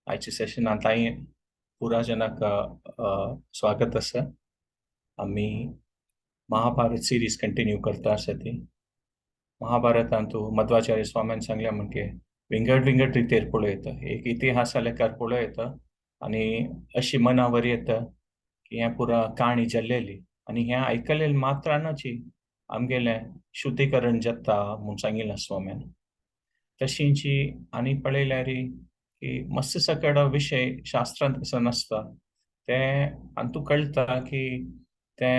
आयचे सेशनांत हांवें पुराजनाक स्वागत आसा. आमी महाभारत सिरीज कंटिन्यू करता आसा ती. महाभारतांत मध्वाचार्य स्वामीन सांगल्या म्हणजे विंगड विंगड रितेर पळयता. एक इतिहास लेकार पळयता आनी अशी मनावर येता की हें पुरा काणी जाल्लेली आनी हें आयकलेले मात्रानची आमगेलें शुद्धीकरण जाता म्हूण सांगिल्लें स्वाम्यान. तशींची आनी पळयल्यार की मस्त सकड विषय शास्त्रांत कसो नासता ते अंतू कळटा की ते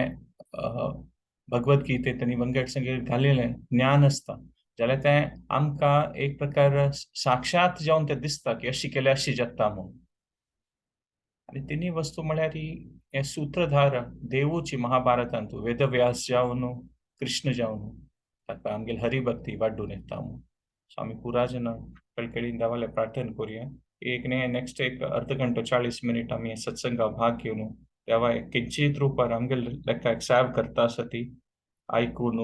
भगवद्गीतेंत आनी वंगड संगीत घालिल्लें ज्ञान आसता जाल्यार तें आमकां एक प्रकार साक्षात जावन तें दिसता की अशी केल्यार अशी जाता म्हूण. आनी तिनी वस्तू म्हळ्यार हे सूत्रधार देवूची महाभारतांत वेदव्यास जावन कृष्ण जावन ताका आमगेली हरिभक्ती वाडून येता म्हूण. सो आमी पुराजना कळकळीन देवाले प्रार्थना करुया. एक नेक्स्ट एक अर्ध घंटो 40 मिनिट आमी सत्संगात भाग घेवन देवा किंचित रुपार आमगेले लेकाक सेव करता आसा ती आयकून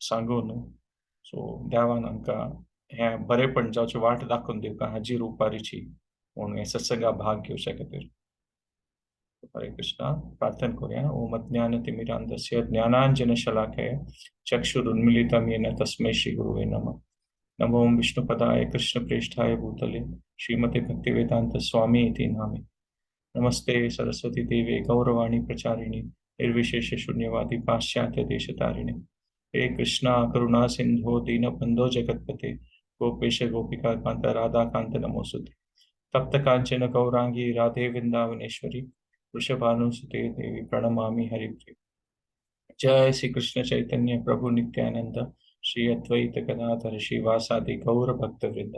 सांगून. सो देवान आमकां हें बरेपण जावचें वाट दाखोवन दिवं हाजी रुपारीची म्हणून हे सत्संगात भाग घेवचे खातीर. हरे कृष्णा. प्रार्थना करुया. ओम अज्ञानतिमिरान्धस्य ज्ञानाञ्जनशलाकया चक्षुरुन्मीलितं येन तस्मै श्रीगुरुवे नमः. नमो विष्णुपदाय कृष्णप्रेष्ठाय भूतले श्रीमते भक्तिवेदांत स्वामी इति नामे. नमस्ते सरस्वती देवे गौरवाणी प्रचारिणे निर्विशेष शून्यवादी पाश्चात्य देशतारिणे. हे कृष्णा करुणा सिंधो दीनबंधो जगतपते गोपेश गोपिका कांत राधा कांत नमोस्तुते. तप्त कांचन गौरांगी राधे वृंदावनेश्वरी वृषभानुसुते देवी प्रणमामि हरिप्रिय. जय श्री कृष्ण चैतन्य प्रभु नित्यानंद श्री अद्वैत गदाधर श्रीवासादि गौर भक्त वृंद.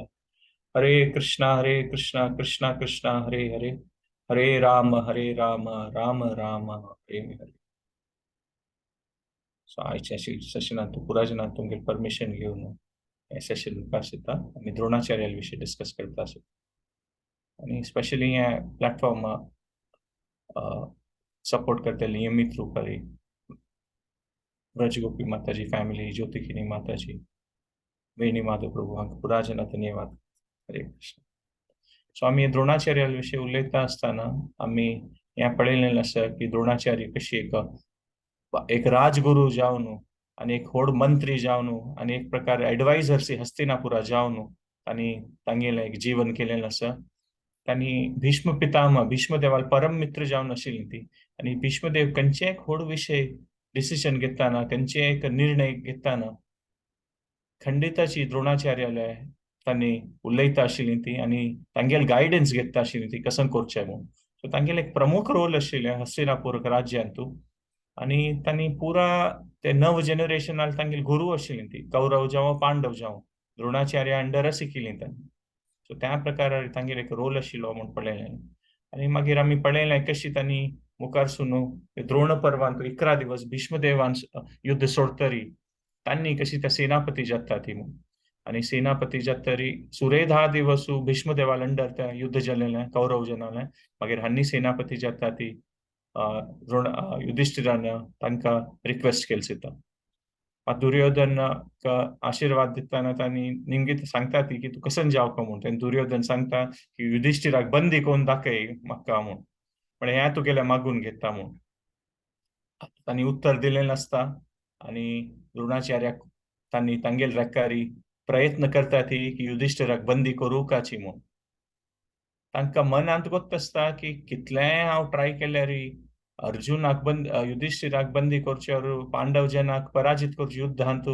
हरे कृष्णा कृष्णा कृष्णा हरे हरे हरे राम राम राम हरे हरे. सो आयच्या सेशनांत पुराजनांत तुमगे परमिशन घेवन हे सेशन मुखार येता आमी द्रोणाचार्या विशीं डिस्कस करता आसत. आनी स्पेशली हे प्लॅटफॉर्म सपोर्ट करता नियमित रुपारी ब्रजगोपी माताजी फॅमिली, ज्योतिकिनी माताजी, वेणी माधव प्रभू हांकां पुराजना धन्यवाद. हरे कृष्ण. सो आमी द्रोणाचार्या विशीं उलयता आसतना आमी हें पळयलेलें आसा की द्रोणाचार्य कशी एक राजगुरू जावन आनी एक व्हड मंत्री जावन आनी एक प्रकार एडवायझर हस्तिनापुरा जावन तांणी तांगेलें एक जीवन केलेलें आसा. तांणी भीष्म पितामह भीष्म देवाल परम मित्र जावन आशिल्लीं ती आनी भीष्मदेव खंयचे एक व्हड विशय डिसिजन घेताना खंयचे एक निर्णय घेताना खंडिताची द्रोणाचार्याले तांणी उलयता आशिल्लीं ती आनी तांगेले गायडन्स घेता आशिल्लीं ती कसं करचें म्हणून. सो तांगेलें एक प्रमुख रोल आशिल्लें हस्तिनापूर राज्यांत आनी तांणी पुरा ते नव जनरेशनाल तांगेले गुरू आशिल्लीं ती कौरव जावं पांडव जावं द्रोणाचार्य अंडर शिकिल्लीं तांणी. सो त्या प्रकारार तांगेलो एक रोल आशिल्लो म्हूण पळयलें. आनी मागीर आमी पळयलें कशी तांणी मुखारसून द्रोण पर्वांत 11 दिवस भीष्मदेवान युद्ध सोडतरी तांणी कशी त्या सेनापती जाता ती म्हूण. आनी सेनापती जातरी सुरे 10 दिवस भीष्मदेवाल अंडर त्या युद्ध जाल्लेलें कौरव जनालें. मागीर हांणी सेनापती जाता ती युधिष्ठिरान तांकां रिक्वेस्ट केली सिता. दुर्योधन आशीर्वाद दिताना तांणी निमगीत सांगता ती की तूं कसन जावका म्हूण. तेन्ना दुर्योधन सांगता की युधिष्ठिराक बंदी कोण दाखय म्हाका म्हूण, पण हें तुगेलें मागून घेता म्हूण. तांणी उत्तर दिलें नासता आनी द्रोणाचार्याक तांणी तांगेले रेकारी प्रयत्न करता ती की युधिष्ठिराक बंदी करूं काची म्हूण. तांकां मनांत गोत्त आसता की कितलेंय हांव ट्राय केल्यार अर्जुनाक युधिष्ठिराक बंदी करचे पांडव जनाक पराजीत करचे युद्धांत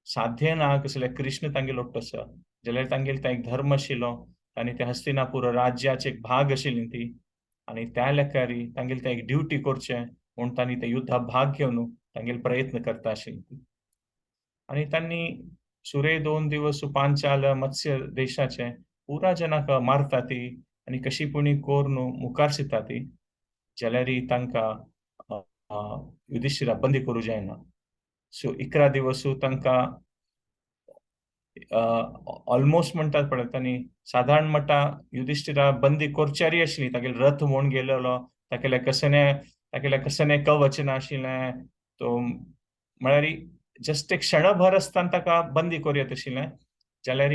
साध्य ना कसलें कृष्ण तांगेलो लोट्ट आसा. जाल्यार तांगेलो तो एक धर्म आशिल्लो तांणी ते हस्तिनापूर राज्याचे एक भाग आशिल्लीं ती आनी त्या लेकारी तांगेली ते एक ड्युटी करचें म्हूण तांणी ते युद्धांत भाग घेवन तांगेले प्रयत्न करता आशिल्लीं ती. आनी तांणी सुरे 2 दिवस पांचाल मत्स्य देशाचे पुरा जनाक मारता ती आनी कशी पुणी कोरून मुखार सिता ती जाल्यार तांकां युधिष्ठिराक बंदी करूं जायना. सो 11 दिवस तांकां ऑलमोस्ट म्हणटात पळय तांणी साधारण मट्टा युधिष्ठिरा बंदी करच्यारी आशिल्ली. तागेलो रथ म्हूण गेलेलो, तागेलें कसने कवच नाशिल्लें. तो म्हळ्यार जस्ट एक क्षणभर आसतना ताका बंदी करूं येता आशिल्लें. जाल्यार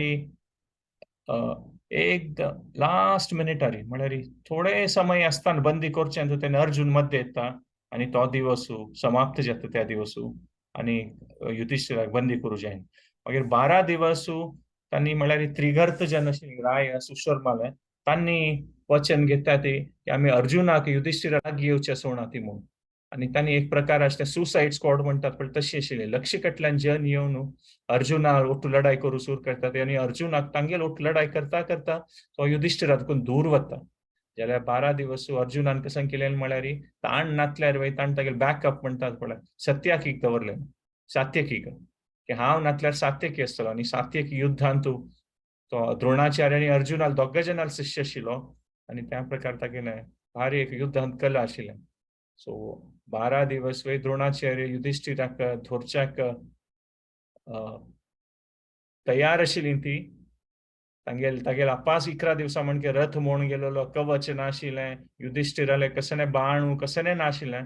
एक लास्ट मिनिटारी म्हळ्यार थोडे समय आसतना बंदी करचे तो तेन्ना अर्जुन मध्ये येता आणि तो दिवस समाप्त जाता त्या दिवस आणि युधिष्ठिराक बंदी करू जायना मागीर 12 दिवस तांणी म्हळ्यार त्रिगर्त जन अशी राय सुशर्माले तांणी वचन घेता ते की आम्ही अर्जुनाक युधिष्ठिराक घेवचे सोडना ती म्हणून आणि तांणी एक प्रकार असते सुसाइड स्क्वॉड म्हणतात पण तशी आशिल्ली लक्षकटल्यान जन येवन अर्जुना ओटू लढाई करू सुरू करतात आणि अर्जुनाक तांगेल ओटू लढाई करता करता तो युधिष्ठिरातकून दूर वता जाल्यार 12 दिवस अर्जुनान कशें केलें म्हळ्यार ताण नातल्यार वय ताण तागेले बॅकअप म्हणटात पळय सत्याकीक दवरलें सात्यकीक की हांव नातल्यार सात्यकी आसतलो आणि सात्यकी युद्धांत तो द्रोणाचार्य आणि अर्जुनाल दोग जनाल शिष्य आशिल्लो आणि त्या प्रकार तागेलें भारी एक युद्धांत कला आशिल्लें सो 12 दिवस वय द्रोणाचार्य युधिष्ठिराक धोरच्याक तयार आशिल्ली ती तागेल आपास 11 दिवसां म्हणजे रथ मोडून गेलेलो कवच नाशिल्लें युधिष्ठिराले कसले बाण कसले नाशिल्लें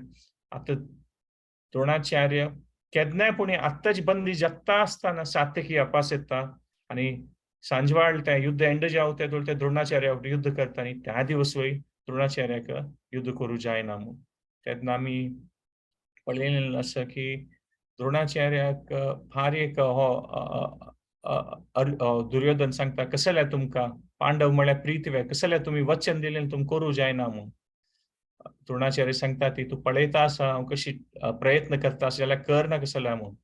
आता द्रोणाचार्य केन्नाय पुणे आत्ताच बंदी जगता आसतना सात्यकी अपास येता आणि सांजवाळ ते युद्ध एंड जावं ते द्रोणाचार्य युद्ध करता आणि त्या दिवस वय द्रोणाचार्याक युद्ध करू जायना म्हणून तेन्ना आमी पळयलेलें आसा की द्रोणाचार्याक फार एक दुर्योधन सांगता कसले तुमकां पांडव म्हळ्यार प्रीत वे कसले तुम्ही वचन दिलें तुम करू जायना म्हणून द्रोणाचार्य सांगता ती तू पळयता आसा हांव कशी प्रयत्न करता आसा जाल्यार करना कसले म्हणून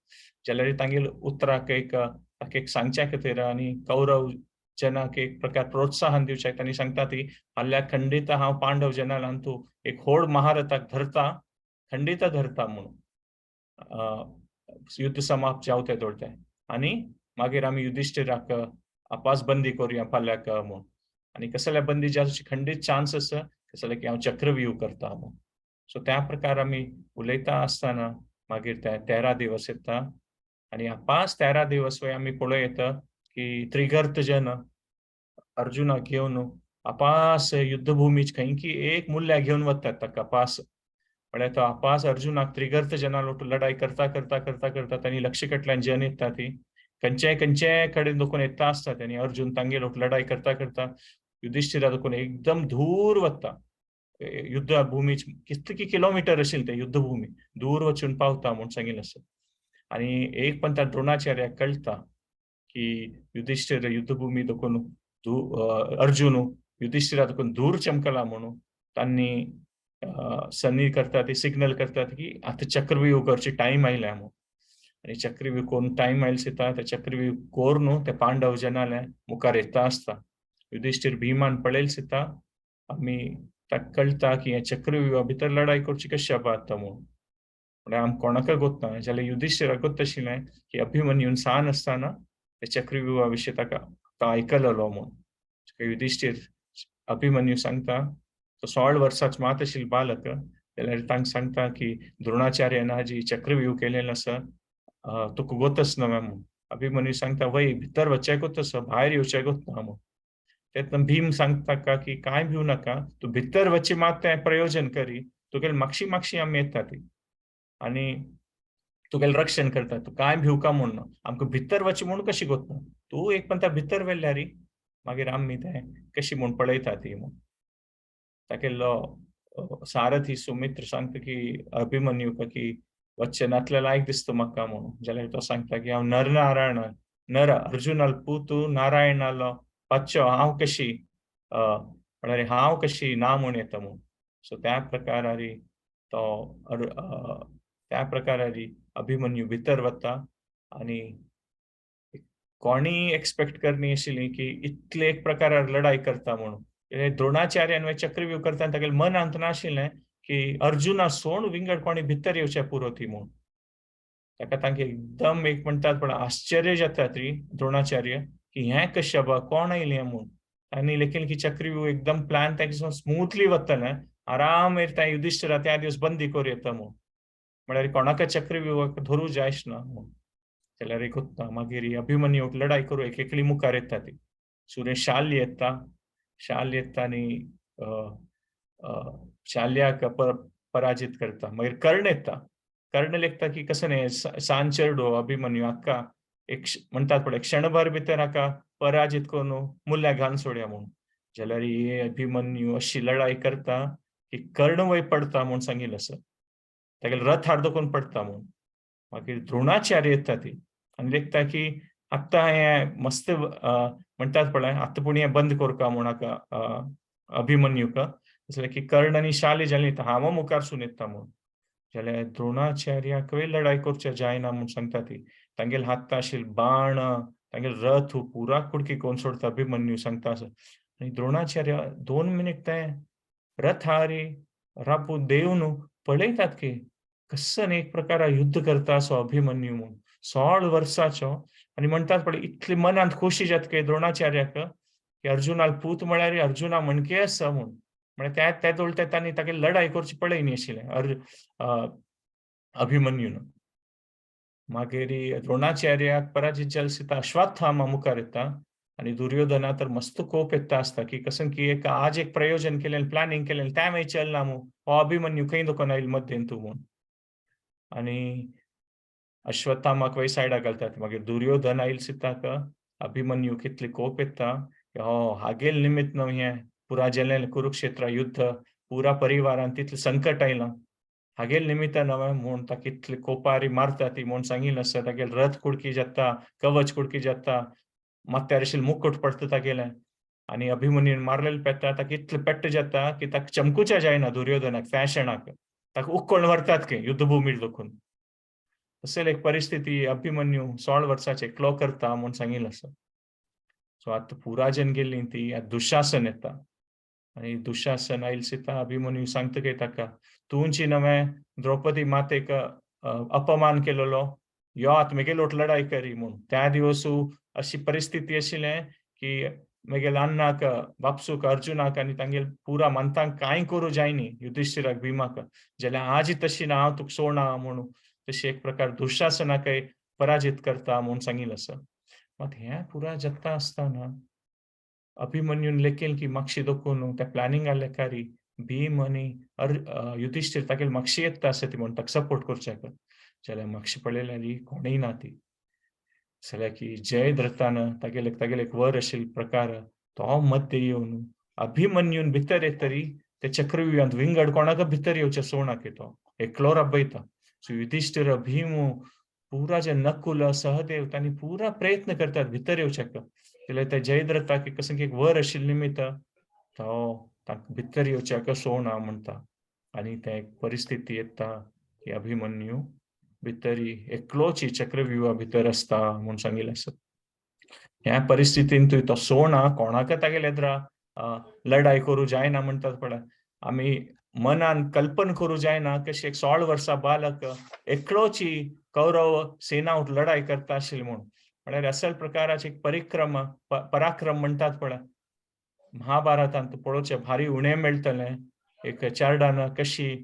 जाल्यार तांगेल उतराक एक सांगच्या खातीर आनी कौरव जनाक एक प्रकार प्रोत्साहन दिवचे तांणी सांगता ती फाल्यां खंडीत हांव पांडव जनालान तूं एक व्हड महारथाक धरता खंडीत धरता म्हणून युद्ध समाप्त जावं ते दवरते आनी मागीर आमी युधिष्ठिराक आपास बंदी करूया फाल्याक म्हणून आनी कसले बंदी जावची खंडीत चान्स आसा कसले की हांव चक्रव्यूह करता म्हणून सो त्या प्रकार आमी उलयता आसतना मागीर ते 13 दिवस येता आणि आपास 13 दिवस वय आमी पळयता की त्रिगर्त जन अर्जुना घेवन आपास युद्धभूमीच खंयकी एक मूल्या घेवन वतात ताका पास म्हळ्यार तो आपास अर्जुनाक त्रिगर्त जना लोट लढाई करता करता करता करता तांणी लक्षकटल्यान जन येता ती खंयचे कडेन दुखून येता आसता त्यांनी अर्जुन तांगे लोट लढाई करता करता युधिष्ठिरा दुखून एकदम दूर वता युद्ध भूमी कितकी किलोमीटर आशिल्ली ते युद्ध भूमी दूर वचून पावता म्हणून सांगिल्लें आसा आणि एक पण त्या द्रोणाचार्याक कळटा की युधिष्ठिर युद्धभूमी दुखून अर्जुन युधिष्ठिरा दुखून दूर चमकला म्हणून तांणी सन्नी करता ते सिग्नल करतात की आता चक्रव्यूह करची टाइम आयला म्हणून आणि चक्रव्यूह कोण टाइम आयल्स येता ते चक्रव्यूह कोर न्हू ते पांडव जनाले मुखार येता आसता युधिष्ठिर भीमान पळयल्स येता आमी ताका कळटा की हे चक्रव्यूहा भितर लढाई करची कशी आतां म्हणून म्हळ्यार आम कोणाक गोत्ता जाल्यार युधिष्ठिराक गोत्त आशिल्लें की अभिमन्यून सान आसतना ते चक्रव्यूहा विशीं ताका तो आयकलेलो म्हणून युधिष्ठिर अभिमन्यू सांगता तो 16 वर्सांचो मात आशिल्लो बालक जाल्यार तांकां सांगता की द्रोणाचार्यान हाजी चक्रव्यूह केलेलो आसा तुका गोतच न्हय म्हणून अभिमन्यू सांगता वय भितर वचचें गोतस भायर येवचें गोत ना म्हणून तेन्ना भीम सांगता ताका की कांय भिवू नाका तूं भितर वची मात तें प्रयोजन करी तुगेल मागशी आमी येता ती आनी तुगेलें रक्षण करता तूं कांय भिवका म्हणून आमकां भितर वची म्हणून कशी गोतना तूं एक पण त्या भितर व्हेल्यार मागीर आमी तें कशी म्हूण पळयता ती म्हणून तागेलो सारथी सुमित्र सांगता की अभिमन्यूक की वचचें नातल्या लायक दिसता म्हाका म्हणून जाल्यार तो सांगता की हांव नरनारायण नर अर्जुनाल पूत नारायणालो पाच्यो हांव कशी म्हळ्यार हांव कशी ना म्हूण येता म्हणून सो त्या प्रकारारी तो त्या प्रकारारी अभिमन्यू भितर वता आणि कोणी एक्सपेक्ट करनी आशिल्ली की इतले एक प्रकारार लढाई करता म्हणून द्रोणाचार्यान चक्रव्यूह करता तागेलें मन अंत नाशिल्लें की अर्जुना सोड विंगड कोणी भितर येवचें पुरो ती म्हणून ताका तांकां एकदम एक म्हणटात पण आश्चर्य जाता ती द्रोणाचार्य की हें कशें बा कोण आयलें म्हणून आनी लेकीन की चक्रव्यूह एकदम प्लॅन ताका स्मूथली वतलें आराम त्या युधिष्ठिरा त्या दिवस बंदी करूं येता म्हणून म्हळ्यार कोणाक चक्रव्यूह धरूं जायच ना म्हणून जाल्यार एक उत्ता मागीर अभिमन्यूक लढाई करूं एकली मुखार येता ती सुरेश शाल्य येता शाल्य येता आनी शाल्याक पराजित करता मागीर कर्ण येता कर्ण लेखता की कसं नाही सांचेरडो अभिमन्यू अक्का म्हणटात पळय क्षणभर भितर हाका पराजीत करून मुल्ल्या घालन सोडया म्हणून. जाल्यार ही अभिमन्यू अशी लढाई करता की कर्ण वय पडता म्हणून सांगिल्लें आसा. तागेलो रथ हार्दोकून पडटा म्हणून. मागीर द्रोणाचार्य येता ती आनी लेखता की आत्तां हें मस्त म्हणटात पळय आत्तां पूण हें बंद करता म्हूण हाका अभिमन्यूक जाल्यार की कर्ण आनी शाल जालीं हांव मुखारसून येता म्हणून. जाल्यार द्रोणाचार्याकय लढाई करचें जायना म्हूण सांगता ती. तांगेले हातांत आशिल्ले बाण, तांगेलो रथ पुरा कुडकी करून सोडता अभिमन्यू सांगता आसा. आनी द्रोणाचार्य 2 मिनीट ते रथ हारी राबून देंवन पळयतात की कसन एक प्रकार युद्ध करता असो अभिमन्यू म्हणून 16 वर्साचो आनी म्हणटात पळय इतली मनांत खोशी जाता की द्रोणाचार्याक की अर्जुनाक पूत म्हळ्यार अर्जुना मणके आसा म्हूण. म्हळ्यार त्या दोळ्या तांणी तागेली लढाई करची पळय आशिल्लें अभिमन्यून. मागीर द्रोणाचार्याक पराजीत जाले दिसता अश्वत्थामा मुखार येता आनी दुर्योधना तर मस्त कोप येता आसता की कसन की आज एक प्रयोजन केलें प्लॅनिंग केलें त्या वेळी चलना म्हणून हो अभिमन्यू खंय दुखून आयलो मध्येन तूं म्हणून. आनी अश्वत्थामाक वय सायडाक घालतात. मागीर दुर्योधन आयलो दिसता अभिमन्यू कितले कोप येता हो हागेल निमित्त न्हू हें पुरा जेलें कुरुक्षेत्र युद्ध पुरा परिवारान तितलें संकट आयलां. हागेल निमित्त न्हय म्हूण ताका इतले कोपारी मारता ती म्हूण सांगिल्लें आसा. तागेलो रथ कुडकी जाता, कवच कुडकी जाता, माथ्यार आशिल्लें मुकुट पडटा तागेलें आनी अभिमन्यून मारलेलो पेट्टा ताका इतलें पेट्ट जाता की ताका चमकुचें जायना दुर्योधनाक फॅशनाक. ताका उखलून व्हरतात खंय युद्धभुमीर दुखून. तसली एक परिस्थिती अभिमन्यू 16 वर्साचे एकलो करता म्हूण सांगिल्लें आसा. सो आतां पुराजन गेल्लीं ती दुशासन येता आनी दुशासन आयलो दिसता अभिमन्यू सांगता की ताका तुंची नवें द्रौपदी मातेक अपमान केलेलो यो आतां म्हगेलो लढाई करी म्हूण. त्या दिवसू अशी परिस्थिती आशिल्लें की म्हगेल्या अण्णाक बापसूक अर्जुनाक आनी तांगेले पुरा मंतांक कांय करूं जायनी युधिष्ठिराक भिमाक जाल्यार आजी तशी ना हांव तुका सोडना म्हणून तशी एक प्रकार दुशासनाकय पराजीत करता म्हूण सांगिल्लें आसा. मात हें पुरा जाता आसतना अभिमन्यून लेखील की म्हापशी दोखून त्या प्लॅनिंगा लेखारी भीम आनी युधिष्ठीर तागेले म्हापशी येता आसा ती म्हूण ताका सपोर्ट करच्याक जाल्यार म्हापशी पळयल्यार ही कोणूय ना ती. जाल्यार की जयद्रथान तागेले एक वर आशिल्लो प्रकार तो मध्य येवन अभिमन्यून भितर येतरी ते चक्रव्यूहांत विंगड कोणाक भितर येवचे सोडना की तो एकलो राबयता. सो युधिष्ठीर भीम पुरा जे नकुल सहदेव तांणी पुरा प्रयत्न करतात भितर येवच्याक जाल्यार त्या जयद्रथाक कशें एक वर आशिल्ले निमित्त तो ताका भितर येवच्याक सोडना म्हणटा आनी ते एक परिस्थिती येता की अभिमन्यू भितरी एकलोच चक्रव्यूहा भितर आसता म्हूण सांगिल्लें आसा. ह्या परिस्थितीन तो सोडना कोणाक तागेले येद्रा लढाई करूं जायना म्हणटात पळय आमी मनान कल्पना करूं जायना कशी एक 16 वर्सां बालक एकलोच कौरव सेना लढाई करता आशिल्ली म्हूण. म्हळ्यार असल प्रकाराची पराक्रम म्हणटात पळय महाभारतांत पळोवचें भारी उणें मेळटलें. एक चारडान कशी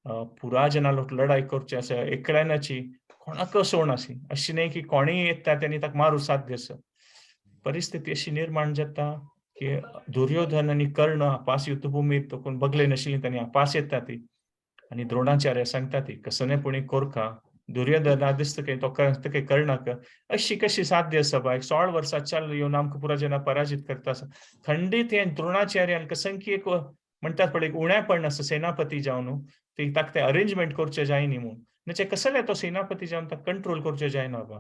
पुरा जनां लढाई करची आसा एकल्यानाची कोणाक सोडनाशी अशी न्हय की कोणीय येता तेणी ताका मारूं साध्य आसा. परिस्थिती अशी निर्माण जाता की दुर्योधन आनी कर्ण आपास युद्धभुमीर तकून बगले नाशिल्लीं तांणी आपास येता ती आनी द्रोणाचार्य सांगता ती कसनेपणी कोरका दुर्योधना दिसता की तो कर्णाक अशी कशी साध्य आसा बाय 16 वर्सां चल येवन आमकां पुरा जना पराजीत करता आसा. खंडीत हें द्रोणाचार्यान कसंकी एक म्हणटात पळय एक उणेपण आसा सेनापती जावन ती ताका ते अरेंजमेंट करचें जायनी म्हूण. म्हणजे कसले तो सेनापती जावन ताका कंट्रोल करचें जायना बा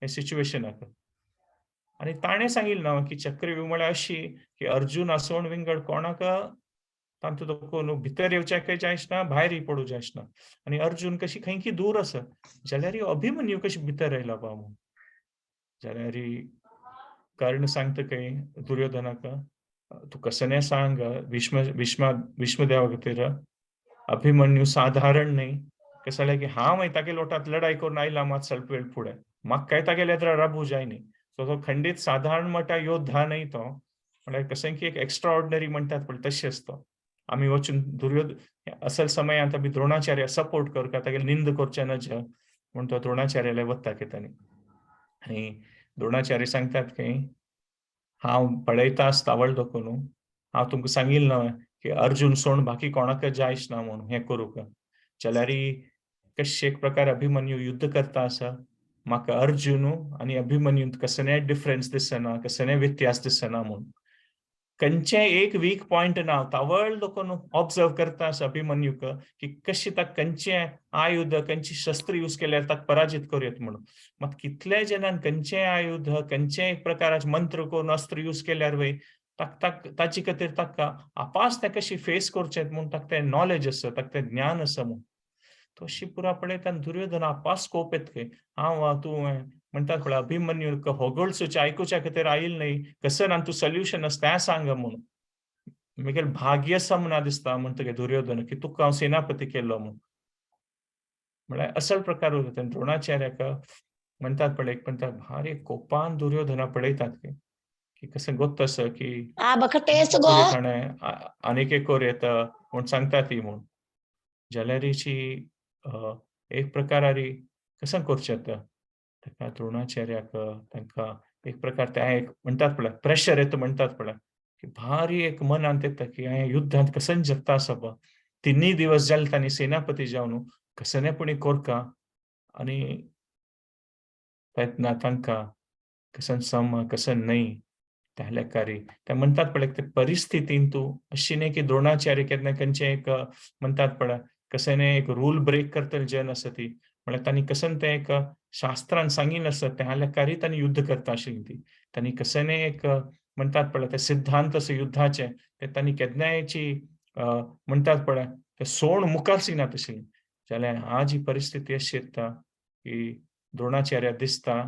हे सिच्युएशनाक. आनी ताणें सांगिल्लें ना की चक्रव्यूह म्हळ्यार अशी की अर्जुन आसोन विंगड कोणाक तांतू दोखून भितर येवच्याकय जायसना भायर पडूं जायसना आनी अर्जुन कशी खंयकी दूर आसा जाल्यार अभिमन्यू कशी भितर आयला बा म्हूण. जाल्यार कर्ण सांगता खंय दुर्योधनाक तूं कसने सांग भीष्मदेवा खातीर अभिमन्यू साधारण न्हय कशें जाल्यार की हांव तागे लोटांत लढाई करून आयला मात स्वल्प वेळ फुडें म्हाका काय तागेले येद्रा राबूं जायनी. सो तो खंडीत साधारण मोठा योद्धा न्हय तो म्हळ्यार कशें की एक एक्स्ट्रा ऑर्डिनरी म्हणटात पळय तशेंच तो. आमी वचून दुर्योधन असल समयांत आमी द्रोणाचार्य सपोर्ट करता तागेले निंद करचें नज म्हूण तो द्रोणाचार्यालय वता तांणी आनी द्रोणाचार्य सांगतात की हांव पळयता आसतावळ दोखून हांव तुमकां सांगिल्लें न्हय की अर्जुन सोड बाकी कोणाक जायच ना म्हूण हें करूंक जाल्यार कशें एक प्रकार अभिमन्यू युद्ध करता आसा म्हाका अर्जुनू आनी अभिमन्यूंत कसलेय डिफरन्स दिसना, कसलेय व्यत्यास दिसना म्हणून. खंयचे एक वीक पॉइंट ना, तावळ देखून ऑब्जर्व करता असो अभिमन्यूक की कशी ताका खंयचे आयुध, खंयची शस्त्र यूज केल्यार ताका पराजित करूयेत म्हणून. मात कितले जणांन खंयचे आयुध, खंयचे प्रकाराचे मंत्र करून अस्त्र यूज केल्यार वय ताचे खातीर ताका आपास ते कशी फेस करचें म्हणून ताका तें नॉलेज आसा, ताका तें ज्ञान आसा म्हणून. तो अशी पुरा पळयता दुर्योधन आपास कोप येतके हांव तूं म्हणटात पळय अभिमन्यू होगोळसूचे आयकुच्या खातीर आयिल्लो न्हय, कसं तूं सोल्युशन आसा तें सांग म्हणून. म्हगेल भाग्य समना दिसता म्हणटकीर दुर्योधन की तुका हांव सेनापती केलो म्हणून. म्हळ्यार असल प्रकार उरता द्रोणाचार्याक म्हणटात पळय एक म्हणटा भारी कोपान दुर्योधना पळयतात की कसं गोत्त असं की बका टेस्ट गो कोरीत हाणें आनीक एक कोरयेत म्हूण सांगता ती म्हूण. जाल्यार हिची एक प्रकारारी कसं करचें ताका द्रोणाचार्याक तांकां एक प्रकार ते एक म्हणटात पळय प्रेशर येता म्हणटात पळय की भारी एक मनांत येता की हांवें युद्धांत कसं जिखता आसप. 3 दिवस जाले तांणी सेनापती जावन कसलेपणी कोरका आनी तेन्ना तांकां कसं सम कसं न्हय त्या लेकारी ते म्हणटात पळय ते परिस्थितीन तूं अशी न्हय की द्रोणाचार्य केन्ना खंयचे एक म्हणटात पळय कसं एक रूल ब्रेक करतले जन आसा ती म्हळ्यार तांणी कसं तें एक शास्त्रान सांगिल्लें आसा त्या लेकारी तांणी युद्ध करता आशिल्लीं ती. तांणी कसं एक म्हणटात पळय ते सिद्धांत आसा युद्धाचे ते तांणी केन्नायची म्हणटात पळय ते सोड मुखार सिनात आशिल्लीं. जाल्यार आज ही परिस्थिती अशी येता की द्रोणाचार्याक दिसता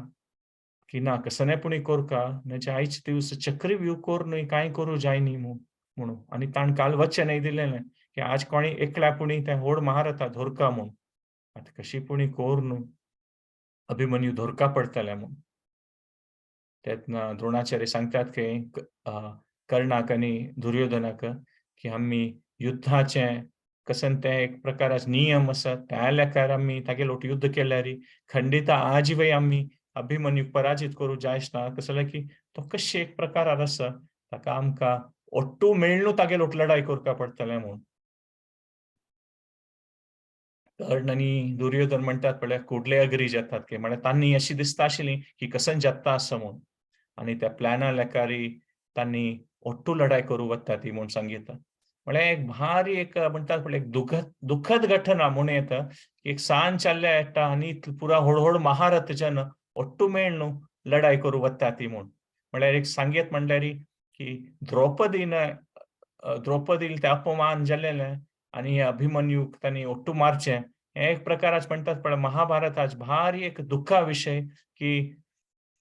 की ना कसनेपणी कोरका नाजाल्यार आयचे दिवस चक्रव्यूह कोर न्हय कांय करूं जाय न्हय म्हणून आनी ताणें काल वचनय दिलेलें की आज कोणी एकल्यापुणी तें व्हड महारथा धरका म्हणून. आतां कशीपुणी कोर न्हू अभिमन्यू धरका पडटलें म्हणून. तेन्ना द्रोणाचार्य सांगतात की कर्णाक आनी दुर्योधनाक की आमी युद्धाचें कसं तें एक प्रकाराचे नियम आसात त्या लेकार आमी तागेलो युद्ध केल्यार खंडीत आज वय आमी अभिमन्यूक पराजीत करूं जायना कसं जाल्यार की तो कशे एक प्रकारार आसा ताका आमकां ओट्टू मेळून तागेलो लढाई करपा पडटलें म्हणून. कर्ण आनी दुर्योधन म्हणटात पळय कुडले अग्री जातात की म्हळ्यार तांणी अशी दिसता आशिल्लीं की कसं जाता आसा म्हणून आनी त्या प्लॅना लेकारी तांणी ओट्टू लढाई करूं वता ती म्हूण सांगिता. म्हळ्यार एक भारी एक म्हणटात पळय एक दुखद घटना म्हूण येता एक सांज जाल्ल्या येता आनी पुरा व्हड महारथ जन ओट्टू मेळून लढाई करूं वता ती म्हूण. म्हळ्यार एक सांगयत म्हणल्यार की द्रौपदीन तें अपमान जाल्लेलें आनी अभिमन्यूक तांणी ओट्टू मारचें हें एक प्रकाराचें म्हणटात पळय महाभारताचो भारी एक दुख्खा विशय की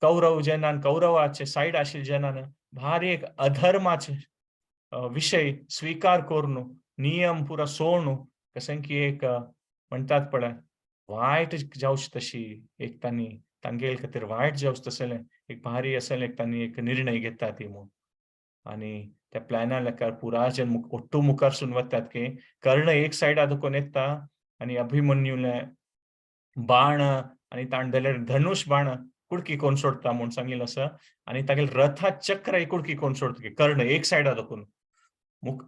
कौरव जनान कौरवाचे सायड आशिल्ल्या जनान भारी एक अधर्माचे विषय स्वीकार करून नियम पुरा सोडून कशें की एक म्हणटात पळय वायट जावची तशी एक तांणी तांगेल खातीर वायट जावचें तसलें एक भारी असलें तांणी एक निर्णय घेता ती म्हूण. आनी त्या प्लॅना लेकार पुराय जन ओट्टू मुखारसून वतात की कर्ण एक सायडा देखून येता आनी अभिमन्यूलें बाण आनी ताणें जाल्यार धनुश बाण कुडकी कोन्न सोडटा म्हूण सांगिल्लें आसा आनी तागेलें रथा चक्र कुडकी कोन्न सोडटा कर्ण एक सायडा देखून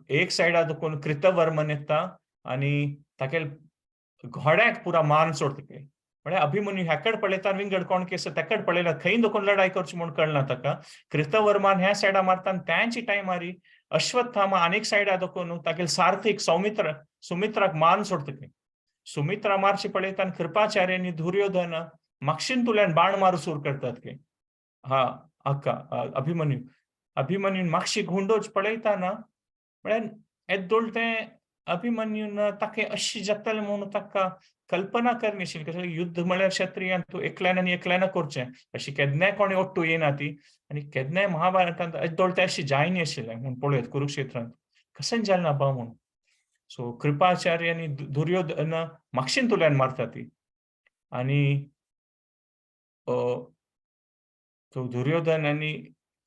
एक सायडा देखून कृतवर्मन येता आनी तागेले घोड्याक पुरा मारून सोडता म्हळ्यार अभिमन्यू हेकड पळयता विंगड कोण केस तेकड पळयला खंय देखून लढाई करची म्हूण कळना ताका कृतवर्मान ह्या सायडा मारता आनी त्याच टायमार अश्वत्थामा आनीक सायडा देखून तागेले सारथीक सुमित्राक मारून सोडता सुमित्रा मारची पळयता आनी कृपाचार्य आनी दुर्योधन मागशींतुल्यान बाण मारूं सुरू करतात अभिमन्यून मागशी गुंडोच पळयता ना म्हळ्यार येद्दोळ तें अभिमन्यून ताका अशी जातलें म्हणून ताका कल्पना करनाशिल्ली कशें युद्ध म्हळ्यार क्षत्रियान तूं एकल्यान आनी एकल्यान करचें अशी केन्नाय कोणी ओट्टू येना ती आनी केन्नाय महाभारतांत येद्दोळ तें अशें जायना आशिल्लें म्हूण पळयत कुरुक्षेत्रांत कशें जालें ना बा म्हूण. सो कृपाचार्य आनी दुर्योधन मागशींतुल्यान मारता ती आनी तो दुर्योधन आनी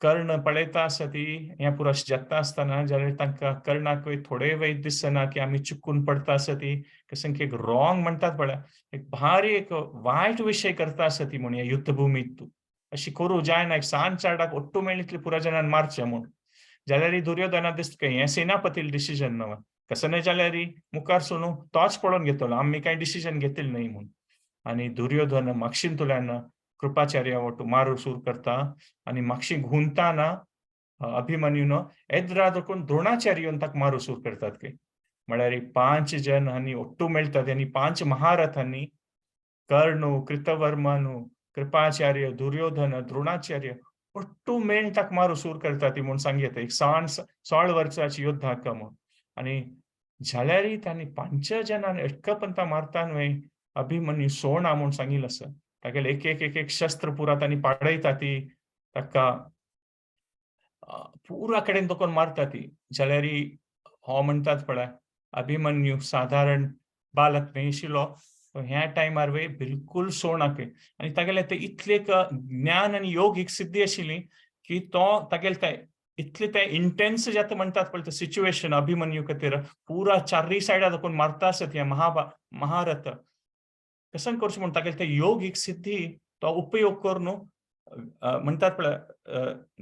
कर्ण पळयता आसा ती हें पुरो अशें जाता आसतना जाल्यार तांकां कर्णाक थोडे वेळ दिसना की आमी चुकून पडटा आसा ती कशें की एक रॉंग म्हणटात पळय एक भारी एक वायट विशय करता आसा ती म्हूण ह्या युद्धभुमीत तूं अशी करूं जायना एक सांज चाडाक ओट्टू मेळितले पुरो जनान मारचें म्हूण जाल्यार ही दुर्योधनाक दिसता हें सेनापतील डिसिजन न्हय कसं न्हय जाल्यार मुखार सुनू तोच पळोवन घेतलो आमी कांय डिसिजन घेतिल्लें न्हय म्हूण आणि दुर्योधन मागशींतल्यान कृपाचार्या वटू मारू सूर करता आणि मागशी घुंताना अभिमन्यून एद्रा देखून द्रोणाचार्य ताका मारू सूर करतात की म्हळ्यार 5 जन हांनी ओट्टू मेळटात आनी 5 महारथांनी कर्णू कृतवर्मनु कृपाचार्य दुर्योधन द्रोणाचार्य ओट्टू मेळून ताका मारू सूर करता ती म्हूण सांगितलं एक 16 वर्साची योद्धा हाका म्हूण आनी जाल्यारय तांणी 5 जनांनी एटकपंता मारता न्हय अभिमन्यू सोडना म्हूण सांगिल्लें आसा तागेले एक शस्त्र पुरा तांणी पाडयता ती ताका पुरा कडेन तोकोन मारता ती जाल्यारय हो म्हणटात पळय अभिमन्यू साधारण बालक न्हय आशिल्लो ह्या टायमार वे बिलकुल सोडना आनी तागेले ते इतले ज्ञान आनी योग एक सिद्धी आशिल्ली की तो तागेले ते इतले ते इंटेन्स जाता म्हणटात पळय सिच्युएशन अभिमन्यू खातीर पुरा चारय सायडा तोकोन मारता आसत हे महारथ कसं करचें म्हूण तागेले ते योग एक सिद्धी तो उपयोग करून म्हणटात पळय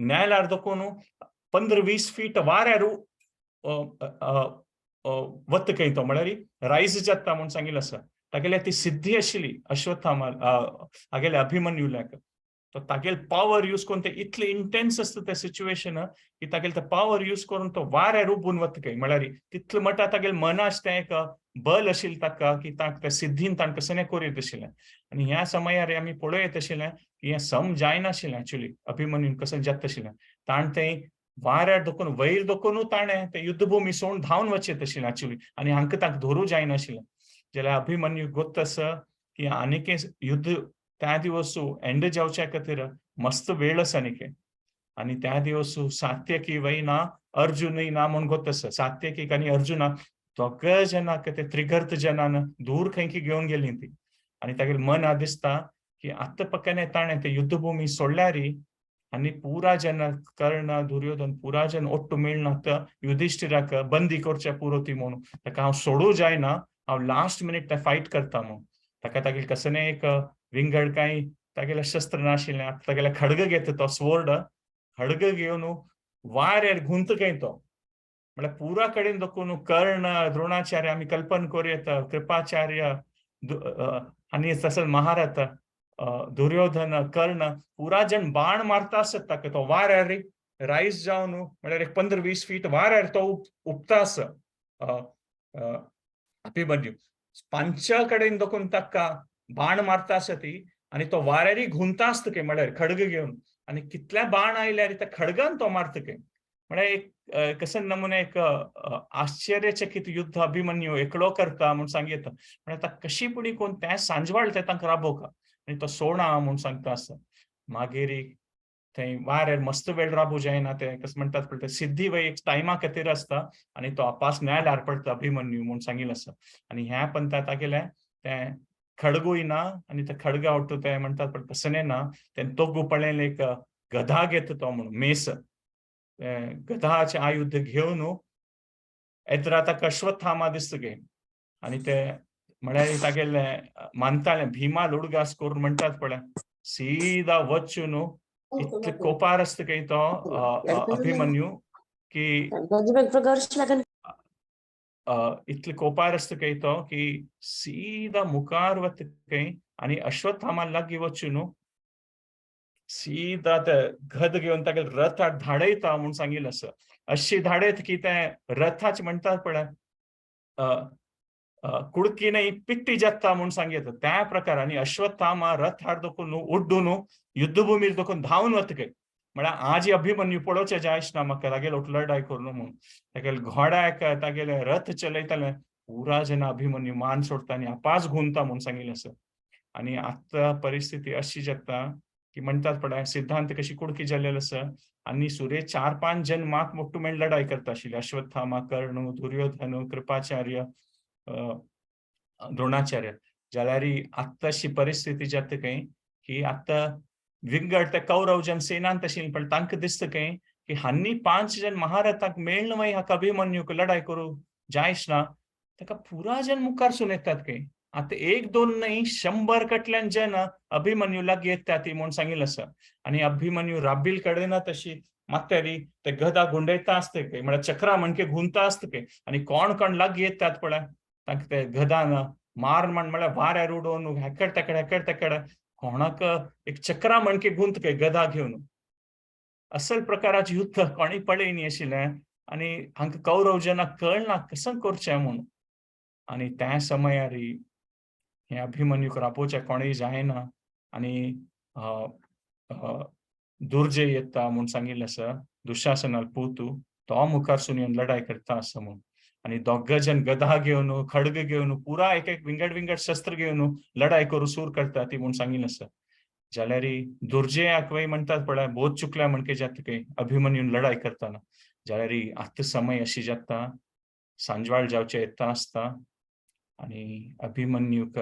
न्यायालयार देखून 15-20 फीट वाऱ्यार वत खंय तो म्हळ्यार रायज जाता म्हूण सांगिल्लें आसा तागेले ती सिद्धी आशिल्ली अश्वत्थामा हागेले अभिमन्यूल्याक तो तागेले पॉवर यूज करून ते इतले इंटेन्स आसता ते सिच्युएशन की तागेले ते पॉवर यूज करून तो वाऱ्यार उबून वता खंय म्हळ्यार तितले मटा तागेले मनाच तें एक बल आशिल्लें ताका की ताका त्या सिद्धीन ताणें कसलें करीत आशिल्लें आनी ह्या समयार आमी पळयत आशिल्लें की हें सम जायनाशिल्लें एक्चुअली अभिमन्यून कशें जाता आशिल्लें ताणें तें वाऱ्यार दोखून वयर दोखूनूच ताणें ते युद्धभुमी सोडून धांवन वचत आशिल्लें एक्चुअली आनी हांकां ताका धरूं जायनाशिल्लें जाल्यार अभिमन्यू गोत्त आसा की आनीक युद्ध त्या दिवस एंड जावच्या खातीर मस्त वेळ आसा न्ही आनी त्या दिवस सात्यकी वयना अर्जुनय ना म्हूण गोत्त आसा सात्यकीक आनी अर्जुना दोग जनाक ते त्रिगर्त जनान दूर खंय घेवन गेलीं ती आनी तागेलें मन दिसता की आत्ता पक्याने ताणें ते युद्धभुमी सोडल्यारी आनी पुरा जन कर्ण दुर्योधन पुरा जन ओट्टू मेळनात युधिष्ठिराक बंदी करचे पुरो ती म्हणून ताका हांव सोडूं जायना हांव लास्ट मिनीट ते फायट करता म्हणून ताका तागेले कसले एक विंगड काय तागेले शस्त्र नाशिल्लें तागेले खडग घेता तो स्वोर्ड खडग घेवन वाऱ्यार घुंत खंय तो म्हळ्यार पुरा कडेन दोखून कर्ण द्रोणाचार्य आमी कल्पना करूं येता कृपाचार्य आनी तसोच महारथ दुर्योधन कर्ण पुरा जन बाण मारता आसत ताका तो वाऱ्यार रायज जावन म्हळ्यार एक 15-20 फीट वाऱ्यार तो उपता आसा अभिमन्यू 5 कडेन दोखून ताका बाण मारता आसा ती आनी तो वाऱ्यार घुंता आसता खंय म्हळ्यार खडग घेवन आनी कितले बाण आयल्यार त्या खडगान तो मारता खंय म्हळ्यार एक कसे नमुने एक आश्चर्यचकित युद्ध अभिमन्यू एकलो करता म्हूण सांगितलं म्हळ्यार ताका कशी पुडी कोण ते सांजवाळ ते तांकां राबोवका आनी तो सोडना म्हूण सांगता आसा मागीर थंय वाऱ्यार मस्त वेळ राबूं जायना ते कसं म्हणटात पळय ते सिद्धी वय एक टायमा खातीर आसता आनी तो आपास न्यायालयार पडटा अभिमन्यू म्हूण सांगिल्लें आसा आनी ह्या पंथा तागेले ते खडगूय ना आनी ते खडगा वट्टू ते म्हणटात पळय कसले ना ते तोगू पळयलें एक गधा घेता तो म्हणून मेस गधाचे आयुध घेवन येद्रा ताका अश्वत्थामा दिसता गे आनी ते म्हळ्यार तागेले मानताले भीमा लुडगास करून म्हणटात पळय सीदा वचून इतले कोपार आसता खंय तो अभिमन्यू की इतले कोपार आसता खंय तो की सीदा मुखार वता खंय आनी अश्वत्थामा लागीं वचून सीदा ते गद घेवन तागेले रथ धाडयता म्हूण सांगिल्लें आसा अशी धाडयत की ते रथाचे म्हणटात पळय कुडकीनय पिट्टी जाता म्हूण सांगितलं त्या प्रकारांनी अश्वत्थामा रथार दोखून उड्डून युद्धभुमीर दोखून धांवन वता खंय म्हळ्यार आज अभिमन्यू पळोवचें जायच ना म्हाका तागेलो लढाई करून म्हूण तागेले घोड्याक तागेले रथ चलयताले पुरा जना अभिमन्यू मान सोडता आनी आपास घुंवता म्हूण सांगिल्लें आसा आनी आतां परिस्थिती अशी जाता की म्हणटात पळय सिद्धांत कशी कुडकी जाल्लेलो आसा आनी सुरे 4-5 जन मात मोट्टू मेळ लढाई करता आशिल्ले अश्वत्थामा कर्ण दुर्योधन कृपाचार्य द्रोणाचार्य जाल्यार आत्ता अशी परिस्थिती जाता खंय की आत्ता विंगड ते कौरव जन सेनांत आशिल्ले पण तांकां दिसता खंय की हांनी 5 जन महारथाक मेळना मागीर हाका अभिमन्यूक लढाई करूं जायच ना ताका पुरा जन मुखारसून येतात खंय आता 1-2 न्हय 100 कटल्यान जन अभिमन्यू लागीं येता ती म्हूण सांगिल्लें आसा आनी अभिमन्यू राबील कडेना तशी मात्यारी ते गदा गुंडयता आसता खंय म्हळ्यार चक्रा म्हणके घुंवता आसता खंय आनी कोण लागीं येतात पळय तांकां ते गदान मार म्हळ्यार वाऱ्यार उडोवन हेकड तेकड कोणाक एक चक्रा मणके गुंत काय गदा घेवन असल प्रकाराचे युद्ध कोणी पळयनी आशिल्लें आनी हांकां कौरव जनाक कळना कसं करचें म्हणून आनी त्या समयार हे अभिमन्यूक रापोवचें कोणेय जायना आनी दुर्जय येता म्हूण सांगिल्लें आसा दुशासनाल पोतू तो मुखारसून येवन लढाई करता असं म्हणून आणि दोग जन गदा घेवन खडग घेवन पुरा एक एक विंगड शस्त्र घेवन लढाई करू सूर करता ती म्हूण सांगिल्लें आसा जाल्यार दुर्जयाक वय म्हणटात पळय बोध चुकल्या म्हणके जाता काही अभिमन्यून लढाई करताना जाल्यार आत्त समय अशी जाता सांजवाळ जावचे येता आसता आणि अभिमन्यूक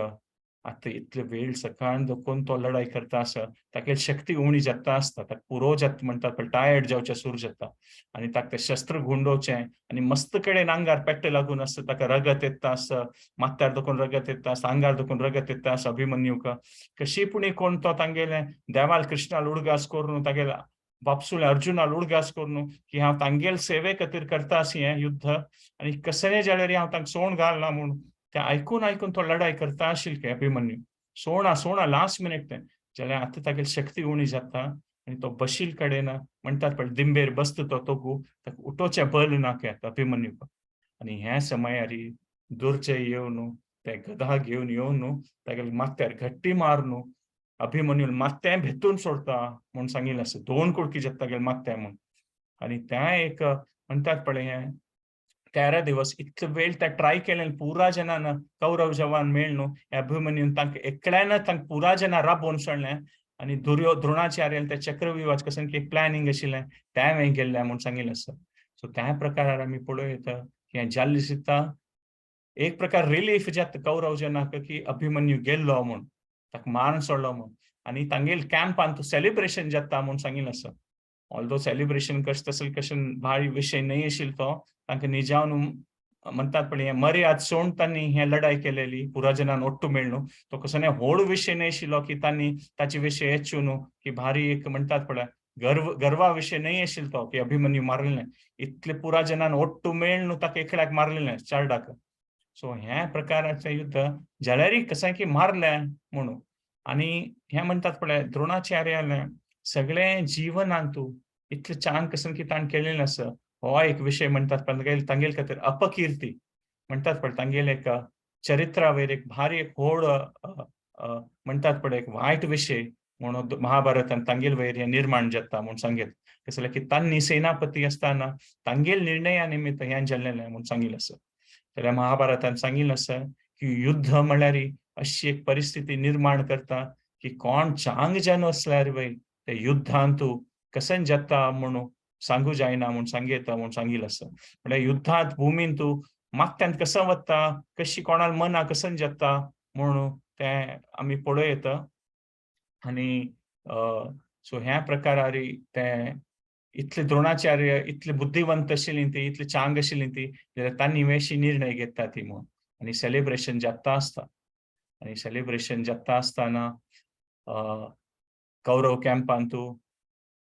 आता इतले वेळ सकाळ दोकोन तो लढाई करता आसा ताके शक्ती उणी जाता आसता ताका पुरो जाता म्हणटात पण टायर्ड जावचे सूर जाता आणि ताका ते शस्त्र गुंडोवचे आणि मस्त कडेन आंगार पेट्टे लागून आसता ताका रगत येता आसता माथ्यार दोकोन रगत येता आसता आंगार दोकोन रगत येता आसता अभिमन्यूक कशी पुणी कोण तो तांगेले देवाल कृष्णाल उडगास करून तागेले बापसूले अर्जुनाल उडगास करून की हांव तांगेल सेवे खातीर करता अशी हें युद्ध आणि कसले जाल्यार हांव तांकां सोण घालना म्हूण ते ऐकून तो लढाई करता आशिल के अभिमन्यू सोणा लास्ट मिनिट ते जाल्यार आतां तागेली शक्ती उणी जाता आणि तो बशील कडेन म्हणटात पण दिंबेर बसता तो तोगू ताका उठोवचें बल ना के अभिमन्यूक आणि ह्या समयार दुर्जय येवन ते गदा घेवन येवन तागेले माथ्यार घट्टी मारून अभिमन्यूल माथ्यां भेतून सोडता म्हूण सांगिल्लें आसा 2 कुडकी जाता तागेले माथ्यां म्हूण आणि त्या एक म्हणटात पळय हें 13 दिवस इतले वेळ त्या ट्राय केलें पुरा जनान कौरव जवान मेळ न्हू अभिमन्यून तांकां एकल्यान तांकां पुरा जना राबोवन सोडलें आणि द्रोणाचार्यान त्या चक्रव्यूहाचें कसन की प्लॅनिंग आशिल्लें त्या वेळी गेल्लें म्हूण सांगिल्लें आसा सो त्या प्रकारार आमी पळयता की हें जाल्लें दिसता एक प्रकार रिलीफ जाता कौरव जनाक की अभिमन्यू गेल्लो म्हूण ताका मारून सोडलो म्हूण आणि तांगेल कॅम्पान तो सेलिब्रेशन जाता म्हूण सांगिल्लें आसा ऑल्दो सेलिब्रेशन कशें तसलें कशें भारी विशय न्हय आशिल्लो तो तांकां निजावन म्हणटात पण हें मर्याद सोडून तांणी हें लढाई केलेली पुराजनान ओट्टू मेळून तो कसो व्हड विशय न्हय आशिल्लो की तांणी ताचे विशय हेचून की भारी एक म्हणटात पळय गर्वा विशय न्हय आशिल्लो तो की अभिमन्यू मारलेलें इतले पुराजनान ओट्टू मेळून ताका एकल्याक मारलेलें चार्डाक सो ह्या प्रकाराचें युद्ध जाल्यार कसं की मारलें म्हणून आणि हे म्हणटात पळय द्रोणाचार्यान सगळें जिवनांतू इतलें छान कसन की ताणें केलेलें आसा हो एक विषय म्हणटात तांगेल खातीर अपकीर्ती म्हणटात पळय तांगेल एक चरित्रा वयर एक भारी एक व्हड म्हणटात पळय एक वायट विशय म्हणून महाभारतान तांगेल वयर हें निर्माण जाता म्हूण सांगेत कसलें की तांणी सेनापती आसतना तांगेल निर्णया निमित्त हें जाल्लेलें म्हूण सांगिल्लें आसा जाल्यार महाभारतान सांगिल्लें आसा की युद्ध म्हळ्यार अशी एक परिस्थिती निर्माण करता की कोण चांग जावन असल्यार वय ते युद्धांतू कसन जाता म्हणून सांगू जायना म्हूण सांगेता म्हूण सांगिल्लें आसा म्हळ्यार युद्धांत भुमीन तूं माथ्यांत कसं वता कशी कोणाल मना कसन जाता म्हणून तें आमी पळयता आनी सो ह्या प्रकारार ते इतले द्रोणाचार्य इतले बुद्धिवंत आशिल्लीं ती इतले चांग आशिल्लीं ती जाल्यार तांणी वेशी निर्णय घेता ती म्हूण आनी सेलिब्रेशन जाता आसता आनी सेलिब्रेशन जाता आसतना कौरव कॅम्पांतू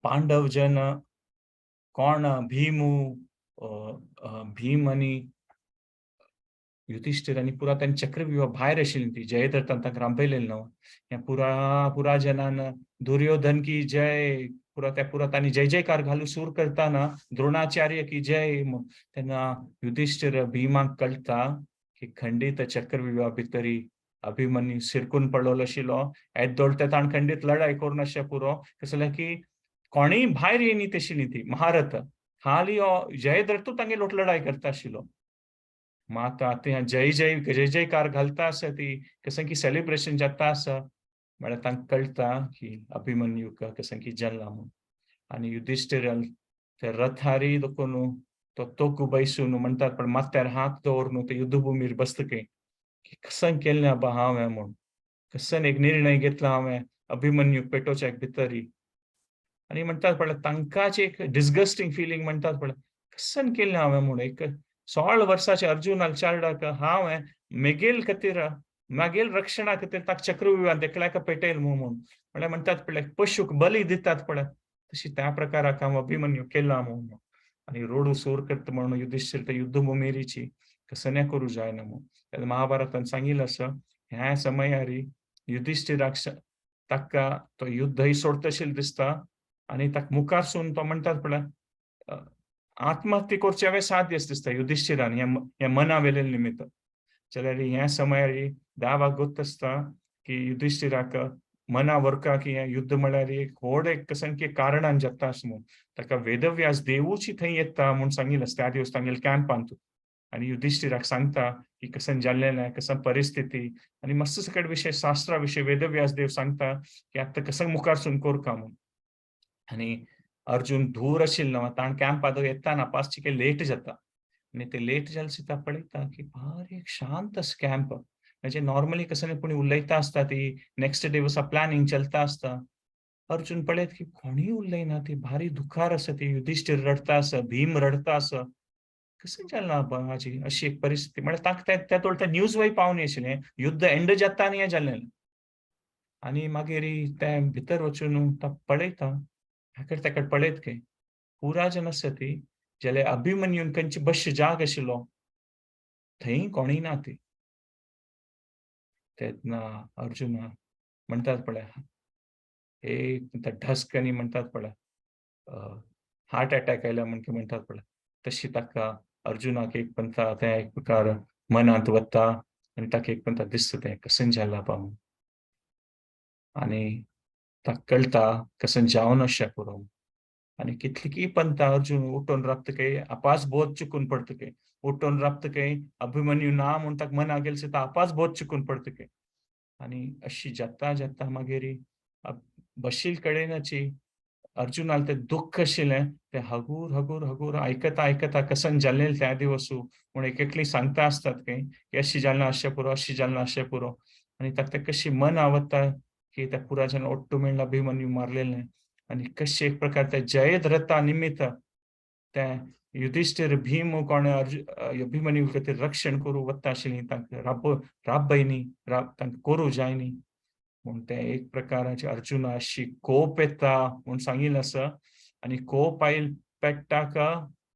पांडव जन कोण भीम आनी युधिष्ठिर आनी पुरा तांणी चक्रव्यूह भायर आशिल्लीं ती जयद्रथान तांकां रांपयलेलें न्हू हें पुरा जनान दुर्योधन की जय पुरा तांणी जय जयकार घालून सूर करताना द्रोणाचार्य की जय तेन्ना युधिष्ठिर भिमाक कळटा की खंडीत चक्रव्यूहा भितर अभिमन्यू सिरकून पडलेलो आशिल्लो येद्दोळ ते ताण खंडीत लढाई करून अशें पुरो कसलें की कोणीय भायर येयनी आशिल्लीं ती महारथ खाली जयद्रथूच तांगे लोट लढाई करता आशिल्लो मात आतां जय जयकार घालता आसा ती कसं की सेलिब्रेशन जाता आसा म्हळ्यार तांकां कळटा की अभिमन्यूक कसं की जल्ला म्हूण आनी युधिष्ठिर ते रथारी दोकून तो तोकू बैसून म्हणटात पण माथ्यार हात दवरून ते युद्धभुमीर बसतके की कसं केलें आबा हांवें म्हूण कसं एक निर्णय घेतला हांवें अभिमन्यूक पेटोवच्या भितर आणि म्हणटात पळय तांकांच एक डिस्गस्टिंग फिलींग म्हणटात पळय कसं केलें हांवें म्हूण एक 16 वर्साचे अर्जुन चार्डाक हांवें मेगेल खातीर मागेल रक्षणा खातीर ताका चक्रव्यूहांत एकल्याक पेटयलें म्हूण म्हणटात पळय पशूक बली दितात पळय तशी त्या प्रकाराक हांव अभिमन्यू केला म्हूण आणि रोड सोर करता म्हणून युधिष्ठिर त्या युद्धभूमीची कसं नाही करू जायना म्हणून महाभारतान सांगितलं असं ह्या समयारी युधिष्ठिराक ताका तो युद्धही सोडतशील दिसता आणि ताक मुखारसून तो म्हणतात पळय आत्महत्या करचे हांवें साथ दिसता युधिष्ठिरान हे मना वेलेल निमित्त जाल्यार ह्या समयार दावाक गोत आसता की युधिष्ठिराक मना वर्का की हें युद्ध म्हळ्यार एक व्हड एक कसंकी कारणान जाता आस म्हूण ताका वेदव्यास देवूची थंय येता म्हूण सांगिल्लें त्या दिवस तांगेले कॅम्पांत आणि युधिष्ठिराक सांगता की कसन जाल्लेलें कसन परिस्थिती आणि मस्त सकट विषय शास्त्रा विषय वेदव्यास देव सांगता की आतां कसं मुखारसून कोरका म्हूण आणि अर्जुन दूर आशिल्लो ताण कॅम्पात येताना पासचे लेट जाता आणि ते लेट जालें सुद्धा पळयता की भारी एक शांत असो कॅम्प म्हणजे नॉर्मली कसं कोणी उलयता आसता ती नेक्स्ट डे वर्सा प्लॅनिंग चलता आसता अर्जुन पळयत की कोणी उलयना ती भारी दुखार आसा ती युधिष्ठिर रडता आसा भीम रडता आसा कसं जालें बाबाजी अशी एक परिस्थिती म्हणजे ताका त्या तोळता न्यूज वय पावनी आशिल्लें युद्ध एंड जाता आनी हें जाल्लें आणि मागीर ते भितर वचून पळयता हेकट तेकट पळयत की पुराजन आसा ती जाल्यार अभिमन्यून खंयची बश्य जाग आशिल्लो थंय कोणीय ना ती तेन्ना अर्जुन म्हणटात पळय एक ढस्कनी म्हणटात पळय हार्ट अटॅक आयला म्हणटात पळय तशी ताका अर्जुनाक एक पंथा तें एक प्रकार मनांत वता आनी ताका एक पंथा दिसता तें कसन जाला पावून आनी ताका कळटा कसन जावन अशें पुरो आणि कितली पंत अर्जुन उठून राबतके आपास बोध चुकून पडतके उठून राबतके अभिमन्यू ना म्हूण ताका मना गेल आपास बोध चुकून पडतके आणि अशी जाता जाता मागीर बशील कडेनाची अर्जुनाल ते दुःख आशिल्लें ते हगूर हगूर हगूर आयकता आयकता कसन जाल्लें त्या दिवसू म्हूण एक एकली सांगता आसतात की अशी जालना अशें पुरो अशी जालना अशें पुरो आनी ताका कशी मन आवडता की त्या पुराजन ओट्टू मेळ्ळा अभिमन्यू मारलेलें आणि कशी एक प्रकार त्या जयद्रथा निमित्त त्या युधिष्ठिर भीम कोण अभिमन्यू खातीर रक्षण करू वता आशिल्लीं तांकां राबयनी तांकां करूं जायनी म्हूण ते एक प्रकाराचे अर्जुना अशी कोप येता म्हूण सांगिल्लें आसा आनी कोप आयल पेट्टाक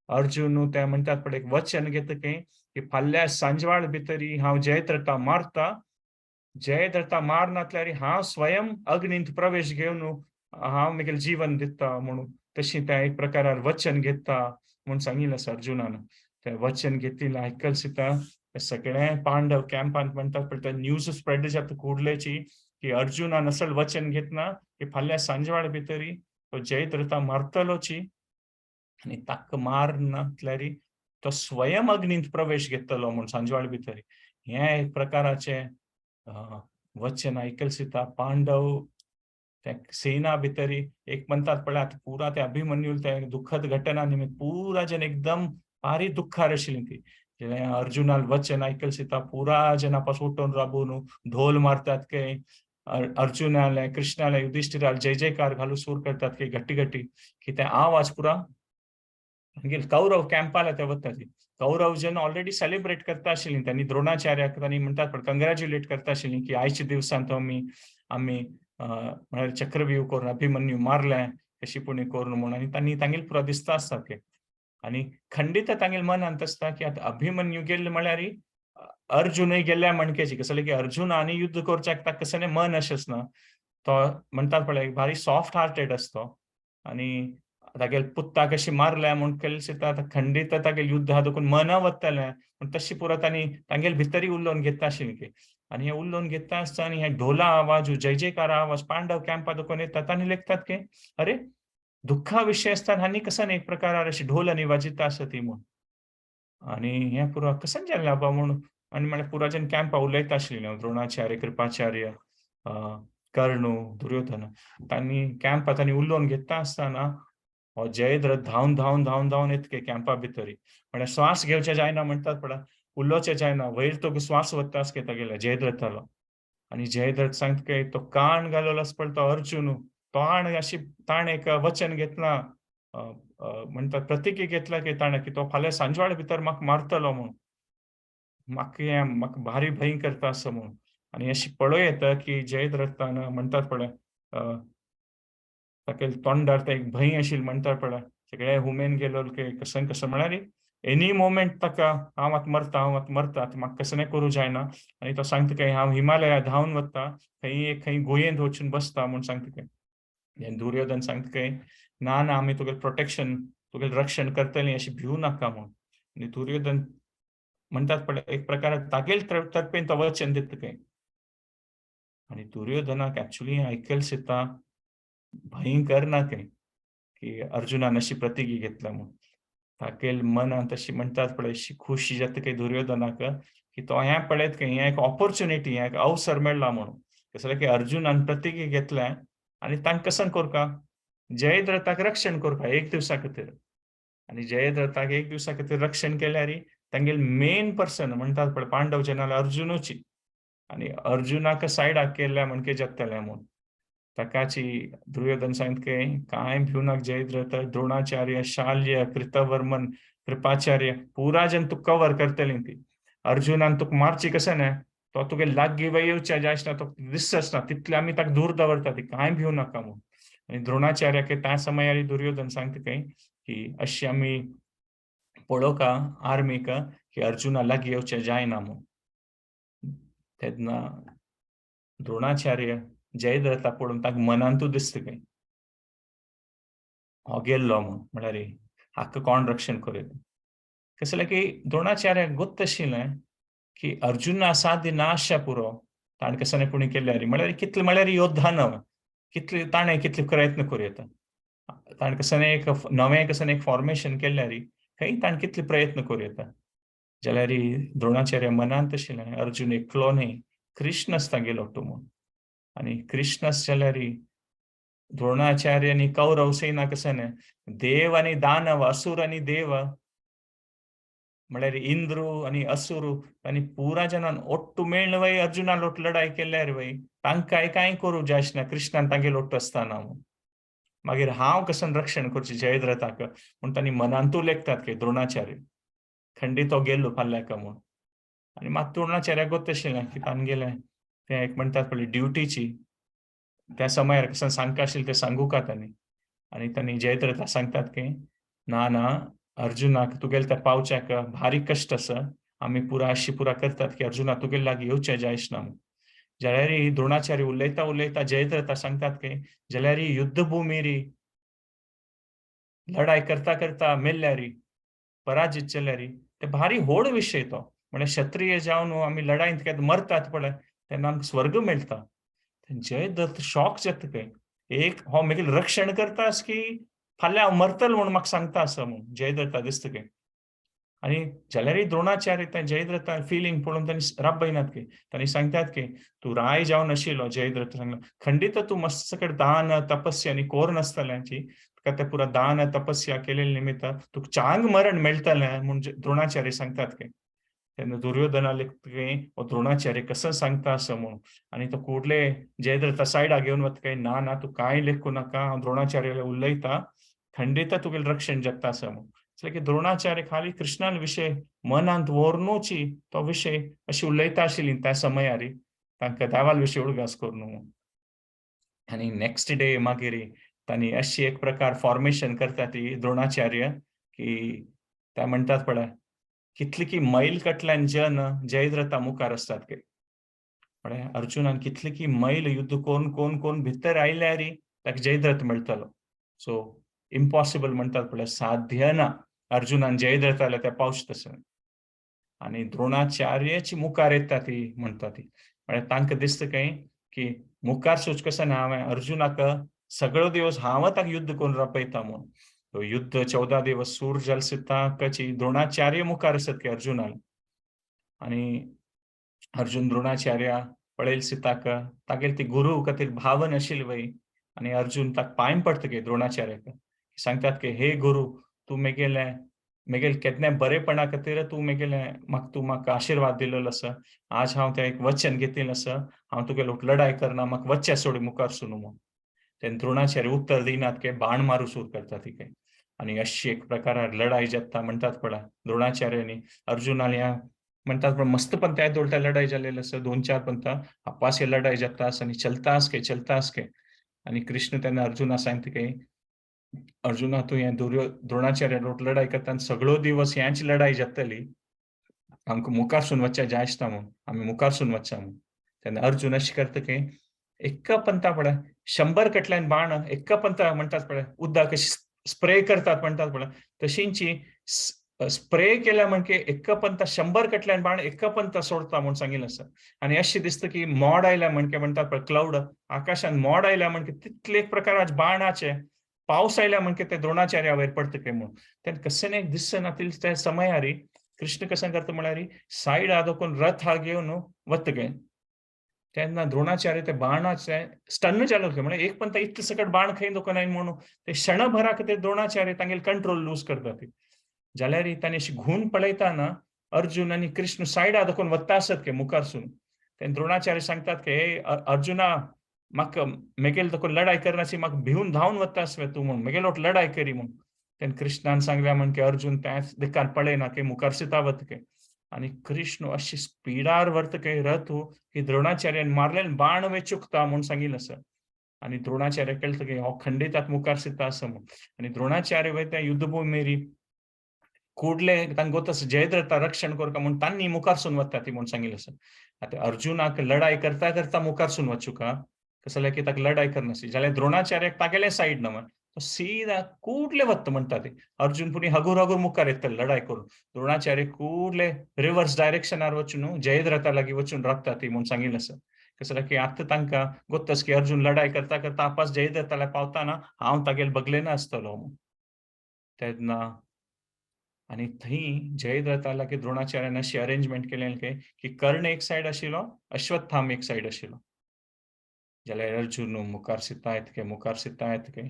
अर्जुन ते म्हणटात पळय एक वचन घेतके की फाल्यां सांजवाळ भितरी हांव जयद्रथा मारता जयद्रथा मारनातल्यार हांव स्वयं अग्नींत प्रवेश घेवन हांव म्हगेलें जीवन दिता म्हणून तशी त्या एक प्रकारार वचन घेता म्हूण सांगिल्लें आसा अर्जुनान तें वचन घेतिल्लें आयकल सुद्दां सगळे पांडव कॅम्पांत म्हणटात पळय ते न्यूज स्प्रेड जाता कुडलेची की अर्जुनान असल वचन घेतना की फाल्यां सांजवाळ भितरी तो जयद्रथा मारतलोची आनी ताका मारनातल्यार तो स्वयं अग्नींत प्रवेश घेतलो म्हूण सांजवाळ भितरी हें एक प्रकाराचें वचन आयकल सुद्दां पांडव त्या सेना भितर एक म्हणतात पळय आतां पुरा ते अभिमन्यू ते दुःखद घटना निमित्त पुरा जन एकदम भारी दुःखार आशिल्लीं ती अर्जुनाल वचन आयकल सुद्दां पुरा जनापासून उठून राबून ढोल मारतात के अर्जुनाले कृष्णाले युधिष्ठिराल जय जयकार घालू सूर करतात की गट्टी गट्टी की ते आवाज पुरा कौरव कॅम्पाला ते वता ती कौरव जन ऑलरेडी सेलिब्रेट करता आशिल्लीं तांणी द्रोणाचार्याक तांणी म्हणटात पळय कंग्रॅच्युलेट करता आशिल्लीं की आयच्या दिवसांत तो आमी म्हळ्यार चक्रव्यूह करून अभिमन्यू मारलें कशीपुणी करून म्हणून आनी तांणी तांगेले पुरो दिसता आसता की आनी खंडीत तांगेले मनांत आसता की आतां अभिमन्यू गेल्ले म्हळ्यार अर्जुनय गेल्ल्या मणकेची कसले की अर्जुन आनी युद्ध करच्याक ताका कसलें मन अशें आसना तो म्हणटात पळय भारी सॉफ्ट हार्टेड आसता आनी तागेले पुत्ताक अशी मारल्या म्हूण केलें सुद्दां खंडीत तागेलें युद्ध आहा देखून मना वतलें पूण तशी पुरो तांणी तांगेले भितरी उलोवन घेता आशिल्लीं की आनी हें उलोवन घेता आसतना आनी हें ढोला आवाज जय जयकार आवाज पांडव कॅम्पा देखून येता तांणी लेखतात की अरे दुःखा विशय आसतना आनी कसन एक प्रकारार अशी ढोल आनी वाजिता आसा ती म्हूण आनी हें पुरो कसन जालें बाबा म्हूण आनी म्हळ्यार पुराजन कॅम्पा उलयता आशिल्लीं द्रोणाचार्य कृपाचार्य कर्णू दुर्योधन तांणी कॅम्पा तांणी उलोवन घेता आसतना हो जयद्रथ धांवन धांवन धांवन धांवन येतके कॅम्पा भितरी म्हळ्यार श्वास घेवचे जायना म्हणटात पळय उलोवचें जायना वयर तो श्वास वता आसता तागेलो जयद्रथालो आनी जयद्रथ सांगता तो कान घालोलो आसा पळय तो अर्जुन ताण अशी ताण एक वचन घेतला म्हणटा प्रतिकी घेतला की ताणें की तो फाल्यां सांजवाळ भितर म्हाका मारतलो म्हूण म्हाका भारी भंय करता असं म्हणून आणि अशी पळय येता की जयद्रथान म्हणटात पळय ताके तोंडार ते एक भंय आशिल्ली म्हणटात पळय सगळे हुमेन गेलो की कसं कसं म्हणाली एनी मोमेंट ताका हांव आतां मरता आतां म्हाका कसं नाही करू जायना आनी तो सांगता काय हांव हिमालया धांवन वता खंय गुयेंत वचून बसता म्हूण सांगता काय दुर्योधन सांगता काय ना ना आमी तुगेलें प्रोटेक्शन तुगेलें रक्षण करतलीं अशी भिवू नाका म्हूण आनी दुर्योधन म्हणतात पण एक प्रकार तागेल तर्फेन तो वचन दिता काय आणि दुर्योधनाक ऍक्च्युली ऐकायला येता भयंकर ना काय की अर्जुनान अशी प्रतिगी घेतला म्हणून ताकेल मनात अशी म्हणतात पळय अशी खुशी जाता काही दुर्योधनाक की तो हें पळयत काय हें एक ऑपॉर्च्युनिटी हें एक अवसर मेळ्ळा म्हणून कसं जालें की अर्जुनान प्रतिगी घेतल्या आनी तांकां कसन कोरका जयद्रथाक रक्षण कोरपा एक दिवसा खातीर आनी जयद्रथाक एक दिवसा खातीर रक्षण केल्यार तांगेल मेन पर्सन म्हणटात पळय पांडव जेन्ना अर्जुनूची आनी अर्जुनाक सायडाक केल्या म्हणके जगतलें म्हणून ताकाची दुर्योधन सांगता काय भिवनाक जयद्रथ द्रोणाचार्य शाल्य कृतवर्मन कृपाचार्य पुरा जन तुका कवर करतली ती अर्जुनान तुका मारची कसं ना तो तुगे लागीं येवच्या जाय आसना तो दिसना तितले आमी ताका दूर दवरता ती काय भिवू नाका म्हणून आनी द्रोणाचार्याक त्या समयार दुर्योधन सांगता काय की अशी आमी पळोवका आर्मीक की अर्जुना लागीं येवचें जायना म्हणून तेन्ना द्रोणाचार्य जयद्रथा पळोवन ताका मनांतूच दिसता काय हो गेल्लो म्हळ्यार हाका कोण रक्षण करीत कसं जालें की द्रोणाचार्याक गोत्त आशिल्लें की अर्जुना साथ दिना आसच्या पुरो ताणें कसं पुणे केल्यार म्हळ्यार कितले म्हळ्यार योद्धा न्हय कितले ताणें कितले प्रयत्न करूं येता ताणें कसं एक नवें कसं एक फॉर्मेशन केल्यार खंय ताणें कितले प्रयत्न करूं येता जाल्यार द्रोणाचार्य मनांत आशिल्लें अर्जुन एकलो न्हय कृष्ण आसता गेलो म्हूण आनी कृष्ण आसा जाल्यार द्रोणाचार्य आनी कौरव सेना कसं देव आनी दानव असुर आनी देव म्हळ्यार इंद्र आनी असुर आनी पुरा जनान ओट्टू मेळून वय अर्जुना लोट लढाई केल्यार वय तांकां कांय करूं जाय आसना कृष्णान तांगे लोट्ट आसतना मागीर हांव कसन रक्षण करचें जयद्रथाक म्हूण तांणी मनांतू लेखतात की द्रोणाचार्य खंडीत तो गेल्लो फाल्ल्याक म्हूण आनी मात द्रोणाचार्याक गोत्त आशिल्लें की तांगेलें तें एक म्हणटात पळय ड्युटीची त्या समयार कसं सांगता आशिल्लें तें सांगूका तांणी आनी तांणी जयद्रथा सांगतात की ना ना अर्जुनाक तुगेले त्या पावच्याक भारी कश्ट आसा आमी पुरा अशी पुरा करतात की अर्जुना तुगेले लागीं येवचें जाय आसना जाल्यार द्रोणाचार्य उलयता उलयता जयद्रथा सांगतात की जाल्यार युद्ध भुमीर लढाई करता करता मेल्ल्यार पराजीत जाल्यार ते भारी व्हड विशय तो म्हळ्यार क्षत्रिय जावन आमी लढाईंत केन्ना मरतात पळय तेन्ना आमकां स्वर्ग मेळटा जयद्रथ शॉक जाता काय एक हो म्हगेलें रक्षण करतास की फाल्यां हांव मरतलो म्हूण म्हाका सांगता आसा म्हूण जयद्रथा दिसता काय आनी जाल्यार द्रोणाचार्य त्या जयद्रथा फिलींग पळोवन तांणी राबयनात की तांणी सांगतात की तूं राय जावन आशिल्लो जयद्रथ सांगलो खंडीत तूं मस्त सकट दान तपस्या आनी कोर नासतल्यांची तुका ते पुरा दान तपस्या केलेले निमित्त तुका चांग मरण मेळटलें म्हूण द्रोणाचार्य सांगतात की तेन्ना दुर्योधना लेखतकीर हो द्रोणाचार्य कसं सांगता असं म्हणून आनी तो कुडले जयद्रथा सायडाक घेवन वता काय ना ना तूं कांय लेखू नाका हांव द्रोणाचार्याला उलयता खंडीत तुगेलें रक्षण जगता असं म्हणून की द्रोणाचार्य खाली कृष्णान विशय मनांत व्हरनूची तो विशय अशी उलयता आशिल्ली त्या समयार तांकां देवाल विशय उडगास करून आनी नेक्स्ट डे मागीर तांणी अशी एक प्रकार फॉर्मेशन करता ती द्रोणाचार्य की त्या म्हणटात पळय कितली की मैल कटल्यान जन जयद्रथा मुखार असतात के म्हळ्यार अर्जुनान कितली की मैल युद्ध कोण कोण कोण भितर आयल्यार ताका जयद्रथ मेळटलो सो इम्पॉसिबल म्हणटात पळय साध्य ना अर्जुनान जयद्रथाला त्या पावच तसं आनी द्रोणाचार्याची मुखार येता ती म्हणटा ती म्हळ्यार तांकां दिसता काय की मुखार सोच कसं ना हांवें अर्जुनाक सगळो दिवस हांव ताका युद्ध करून रापयता म्हणून तो युद्ध 14 दिवस सूर जल सिद्धांकाची द्रोणाचार्य मुखार आसत की अर्जुनान आनी अर्जुन द्रोणाचार्या पळयल सिताक तागेले ती गुरु खातीर भावन आशिल्ली वय आनी अर्जुन ताका पांय पडटा की द्रोणाचार्याक सांगतात की हे गुरु तूं म्हगेले केन्ना बरेपणा खातीर तूं म्हाका आशिर्वाद दिलेलो आसा आज हांव तें एक वचन घेतिल्लें आसा हांव तुगेलो लढाई करना म्हाका वच्चे सोड मुखार सुनू म्हूण तेन्ना द्रोणाचार्य उत्तर दिनात की बाण मारू सूर करता ती काय आनी अशी एक प्रकारार लढाई जाता म्हणटात पळय द्रोणाचार्यानी अर्जुनान ह्या म्हणटात पण मस्त पंथा दोलता लढाई जाल्लेली आसा 2-4 पंथा आपास लढाई जाता आनी चलतास के आनी कृष्ण तेन्ना अर्जुना सांगता की अर्जुना तू हे द्रोणाचार्य लोट लढाई करता सगळो दिवस यांची लढाई जातली आमकां मुखारसून वच्चा जाय आसता म्हूण आमी मुखारसून वच्चा म्हूण तेन्ना अर्जुन अशें करता की एक्का पंता पळय 100 कटल्यान बाण एक्का पंता म्हणटात पळय उद्दां कशी स्प्रे करतात म्हणटात पळय तशींची स्प्रे केल्या म्हणजे एक्का पंता 100 कटल्यान बाण एक्का पंता सोडता म्हूण सांगिल्लें आसा आनी अशें दिसता की मोड आयल्या म्हणजे म्हणटात पळय क्लाउड आकाशान मोड आयल्या म्हणजे तितले एक प्रकाराचे बाणाचे पावस आयल्या म्हणजे ते द्रोणाचार्या वयर पडता काय म्हूण तेन्ना कशें एक दिसना त्या समयारी कृष्ण कसं करता म्हळ्यार सायड आदोकून रथ हा घेवन वता काय तेन्ना द्रोणाचार्य ते बाणाचे स्टन्न जालो म्हणजे एक पंत इतले सकट बाण खंय दुखनाय म्हणून ते क्षणभराक ते द्रोणाचार्य तांगेले कंट्रोल लूज करतात जाल्यार तांणी अशी घुवन पळयतना अर्जुन आनी कृष्ण सायडा दाखोवन वता आसत के मुखारसून तेन्ना द्रोणाचार्य सांगतात की हे अर्जुना म्हाका मेगेल दाखोवन लढाई करनाची म्हाका भिवून धांवन वता आसवे तूं म्हूण मेगेलो लढाई करी म्हूण तेन्ना कृष्णान सांगल्या म्हण की अर्जुन त्याच दिकान पळयना की मुखार सिता वता के आनी कृष्ण अशी स्पिडार व्हरता के रथ की द्रोणाचार्यान मारलेले बाण वे चुकता म्हूण सांगिल्लें आसा आनी द्रोणाचार्य कळटा की हो खंडीतात मुखार सिता आसा म्हूण आनी द्रोणाचार्य वयता युद्धभुमीर ಕೂಡಲೇ तांकां ಗೊತ್ತಾಸ ಜಯದ್ರಥ रक्षण करता म्हूण तांणी मुखारसून वता ती म्हूण सांगिल्लें आसा आतां अर्जुनाक लढाई करता करता मुखारसून वचूं का कसं जाल्यार की ताका लढाई करनासली जाल्यार द्रोणाचार्याक तागेले सायड न्हय तो सीदा कूडले वता म्हणटा ती अर्जुन पुणी हगूर हगूर मुखार येतले लढाई करून द्रोणाचार्य कूडले रिवर्स डायरेक्शनार वचून जयद्रथा लागीं वचून राखता ती म्हूण सांगिल्लें आसा कसं जाल्यार की आतां तांकां गोत्तास की अर्जुन लढाई करता करता आपास जयद्रथाला पावताना हांव तागेले बगलेन आसतलो म्हूण तेन्ना आनी थंय जयद्रथा लागीं द्रोणाचार्यान अशी अरेंजमेंट केलें की कर्ण एक सायड आशिल्लो अश्वत्थाम एक सायड आशिल्लो जाल्यार अर्जुन मुखार सिता येतके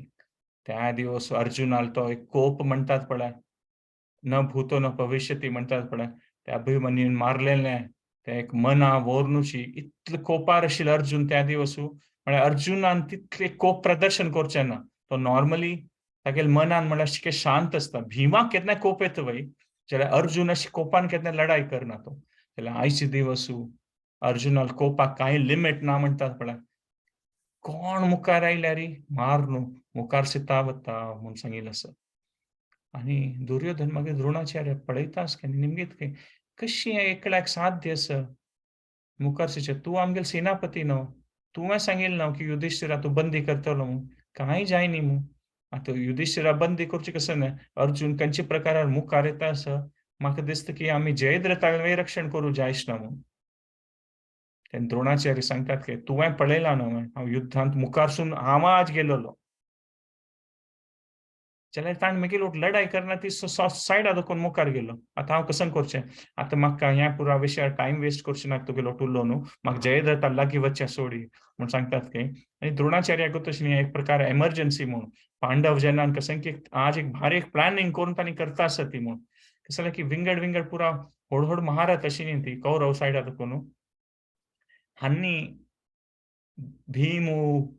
त्या दिवस अर्जुनाल तो एक कोप म्हणटात पळय न भूतो न भविष्यती म्हणटात पळय त्या अभिमन्यून मारलेलें ते एक मना वोरनुची इतले कोपार आशिल्लो अर्जुन त्या दिवसू म्हळ्यार अर्जुनान तितले कोप प्रदर्शन करचें ना तो नॉर्मली तागेले मनान म्हळ्यार शिके शांत आसता भिमाक केन्ना कोप येता वय जाल्यार अर्जुन अशी कोपान केन्ना लढाई करना तो जाल्यार आयचे दिवसू अर्जुनाल कोपाक कांय लिमिट ना म्हणटात पळय कोण मुखार आयल्यार मार न्हू मुखार सिता वता म्हूण सांगिल्लें आसा आनी दुर्योधन मागीर द्रोणाचार्य पळयता आसता निमगेत कशी हें एकल्याक साध्य आसा मुखार सिचे तूं आमगेलो सेनापती न्हू तुवें सांगिल्लें न्हू की युधिष्ठिरा तूं बंदी करतलो म्हूण कांय जाय न्ही म्हूण आतां युधिष्ठिरा बंदी करची कसं न्हय अर्जुन खंयच्या प्रकारान मुखार येता आसा म्हाका दिसता की आमी जयद्रथाचें रक्षण करूं जाय आसना म्हूण तेन्ना द्रोणाचार्य सांगतात की तुवें पळयलां न्हू हांव युद्धांत मुखारसून हांव आज गेलोलो जाल्यार ताणें मागीर लढाई करना ती सायडा दाखोवन मुखार गेलो आतां हांव कसां करचें आतां म्हाका ह्या पुरा विशयार टायम वेस्ट करचे नाका तुगेलो उरलो न्हू म्हाका जयद्रथा लागीं वचचें सोडी म्हूण सांगतात की आनी द्रोणाचार्याक तशें एक प्रकार एमर्जन्सी म्हूण पांडव जेन्ना कशें की आज एक भारी एक प्लॅनिंग करून तांणी करता आसा ती म्हूण कसं जालें की विंगड विंगड पुरा हळू महारत अशी न्ही ती कौरव सायडा दाखोवन हांणी भीम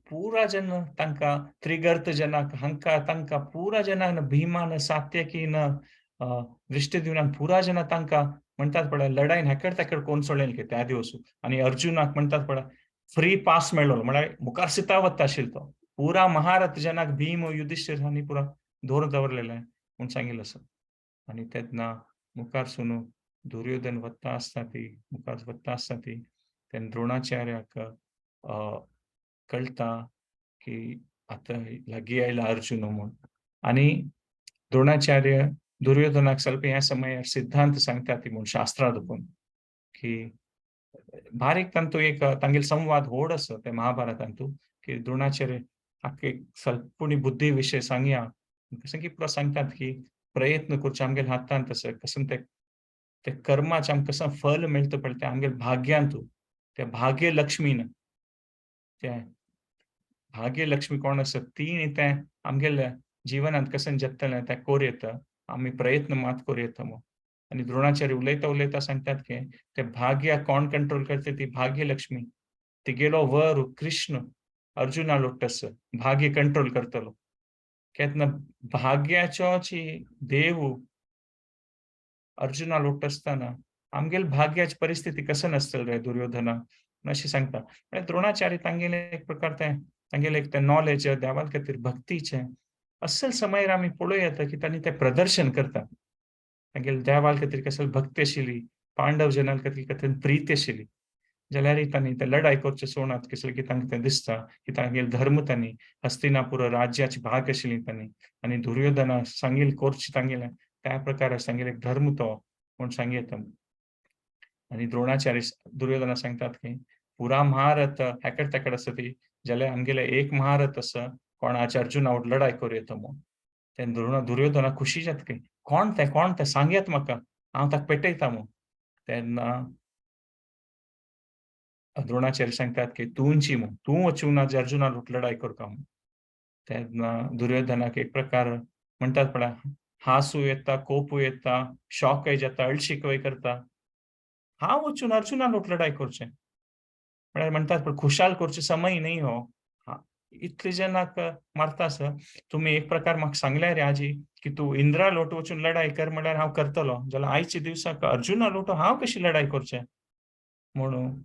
पूरा जन तांकां त्रिगर्त जनाक हांकां तांकां पूरा जनान भीमान सात्यकीन दृष्टिद्युम्नान पूरा जना तांकां म्हणटात पळय लढायन हेकड तेकड कोण सोडलें की त्या दिवस आनी अर्जुनाक म्हणटात पळय फ्री पास मेळ्ळो म्हळ्यार मुखार सिता वता आशिल्लो तो पुरा महारथ जनाक भीम युधिष्ठीर हांणी पुरा धोर दवरलेलें म्हूण सांगिल्लें आसा आनी तेन्ना मुखारसून दुर्योधन वता आसता ती मुखार वता आसता ती तेन्ना द्रोणाचार्याक कळटा की आतां लागीं आयला अर्जुन म्हूण आनी द्रोणाचार्य दुर्योधनाक ಸ್ವಲ್ಪ ह्या समयार सिद्धांत सांगता ती म्हूण शास्त्रां दाखोवन की बारीक तांतू एक तांगेलो संवाद व्हड आसा ते महाभारतांतू की द्रोणाचार्य आख्खे स्वल्पुणी बुद्धी विशय सांगया कशें की पुरो सांगतात की प्रयत्न करचे आमगेले हातांत आसा कसं ते कर्माचें आमकां कसं फल मेळटा पळय तें आमगेले भाग्यांतू ते भाग्य लक्ष्मीन ते भाग्यलक्ष्मी कोण आसा ती न्ही तें आमगेल्या जिवनांत कशें जगतलें तें कोर येता आमी प्रयत्न मात करूं येता म्हूण आनी द्रोणाचार्य उलयता उलयता सांगतात की ते भाग्य कोण कंट्रोल करता ती भाग्यलक्ष्मी तिगेलो वर कृष्ण अर्जुना लोट्ट आसा भाग्य कंट्रोल करतलो केन्ना भाग्याचोची देव अर्जुना लोट्ट आसतना आमगेल भाग्याची परिस्थिती कशें नासतली रे दुर्योधना अशें सांगता म्हळ्यार द्रोणाचार्य तांगेले एक प्रकार तें तांगेलें एक तें नॉलेज देवा खातीर भक्तीचें असल समयार आमी पळोवं येता की तांणी तें प्रदर्शन करता. तांगेले देवाल खातीर कसली भक्ती आशिल्ली, पांडव जनाल खातीर प्रीती आशिल्ली. जाल्यार तांणी ते लढाई करचे सोडून कसले की तांकां तें दिसता की तांगेलो धर्म तांणी हस्तिनापुर राज्याची भाग आशिल्ली तांणी आनी दुर्योधना सांगिल्लें करचें तांगेलें त्या प्रकारे तांगेलो धर्म तो म्हूण सांगी येता. आनी द्रोणाचार्य दुर्योधना सांगतात की पुरा महारथ हेकड तेकड आसा ती जाल्यार आमगेले एक महारथ आसा कोणाचे अर्जुना वांगडा लढाई करूं येता म्हूण. तेन्ना दुर्योधना खुशी जाता की कोण तें सांगयात म्हाका हांव ताका पेटयता म्हूण. तेन्ना द्रोणाचार्य सांगतात की तूंची म्हूण तूं वचून आज अर्जुना वांगडा लढाई करता म्हूण. तेन्ना दुर्योधनाक एक प्रकार म्हणटात पळय हांसूं येता, कोपूय येता, शॉकय जाता, अळशिकूय करता. हांव वचून अर्जुना वांगडा लढाई करचें. म्हळ्यार म्हणटात पळय खुशाल करचो समय न्ही हो. हां, इतले जनाक मारता आसा. तुमी एक प्रकार म्हाका सांगल्यार आजी की तूं इंद्रा लोट वचून लढाई कर म्हळ्यार हांव करतलों. जाल्यार आयच्या दिवसाक अर्जुना लोटो हांव कशी लढाई करचें? म्हणून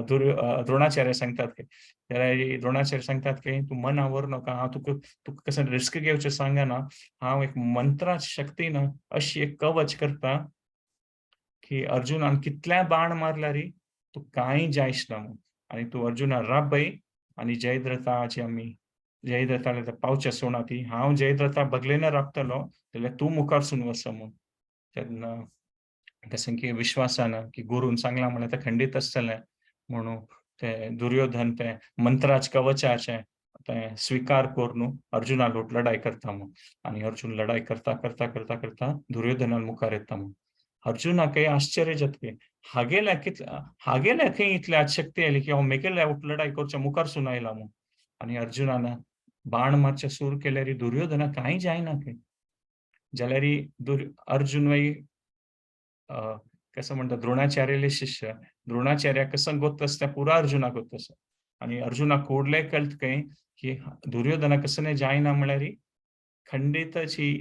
द्रोणाचार्य सांगतात की जाल्यार द्रोणाचार्य सांगतात की "तूं मना व्हरू नाका. हांव तुका कसं रिस्क घेवचें सांगना. हांव एक मंत्राच्या शक्तीन अशी एक कवच करता की अर्जुनान कितल्या बाण मारल्यारय तुका कांय जायच ना म्हूण. आनी तूं अर्जुना राबय आनी जयद्रथाची आमी जयद्रथाक पावचे सोडून ती हांव जयद्रथा बगलेन राबतलों जाल्यार तूं मुखारसून वच म्हूण." तेन्ना जशें की विश्वासान की गुरून सांगलां म्हळ्यार तें खंडीत आसतलें म्हणून ते दुर्योधन ते मंत्राच्या कवचाचें तें स्विकार करून अर्जुना लोट लढाई करता म्हूण. आनी अर्जुन लढाई करता दुर्योधनान मुखार येता म्हूण. अर्जुनाकय आश्चर्य जाता की हागेल्या खंय इतली आज शक्ती आयली की हांव म्हगेल्या लढाई करच्या मुखारसून आयला म्हूण. आनी अर्जुनान बाण मारचे सुरू केल्यार दुर्योधनाक कांय जायना खंय. जाल्यार अर्जुनय कसं म्हणतात द्रोणाचार्यले शिष्य द्रोणाचार्याक कसं गोत्तस तें पुरा अर्जुनाक गोत्तस. आनी अर्जुनाक कोडले कळटा खंय की दुर्योधनाक कसं जायना म्हळ्यार खंडीत अशी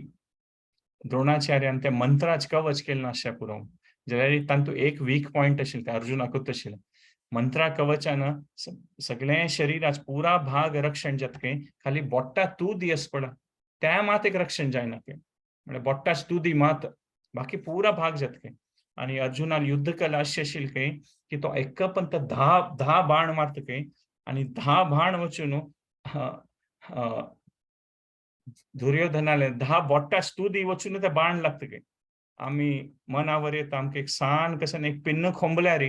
द्रोणाचार्यान तें मंत्राचें कवच केलें नासचें पुरो. जाल्यार तातूंत एक वीक पॉइंट आशिल्लो ते अर्जुनाकूच आशिल्लो. मंत्रा कवचान सगळें शरिराचो पुरा भाग रक्षण जाता खंय खाली बोट्टा तूं आसा पळय त्या मात एक रक्षण जायना खंय. म्हळ्यार बोट्टाची तुदी मात बाकी पुरा भाग जाता खंय. आनी अर्जुनान युद्ध कला अशी आशिल्ली खंय की तो एकपंत 10 बाण मारता खंय आनी 10 बाण वचून दुर्योधनाले 10 बोट्टाची तुदी वचून ते बाण लागता खंय. आमी मनावर येता आमकां एक सान कसन एक पिन्न खोंबल्यार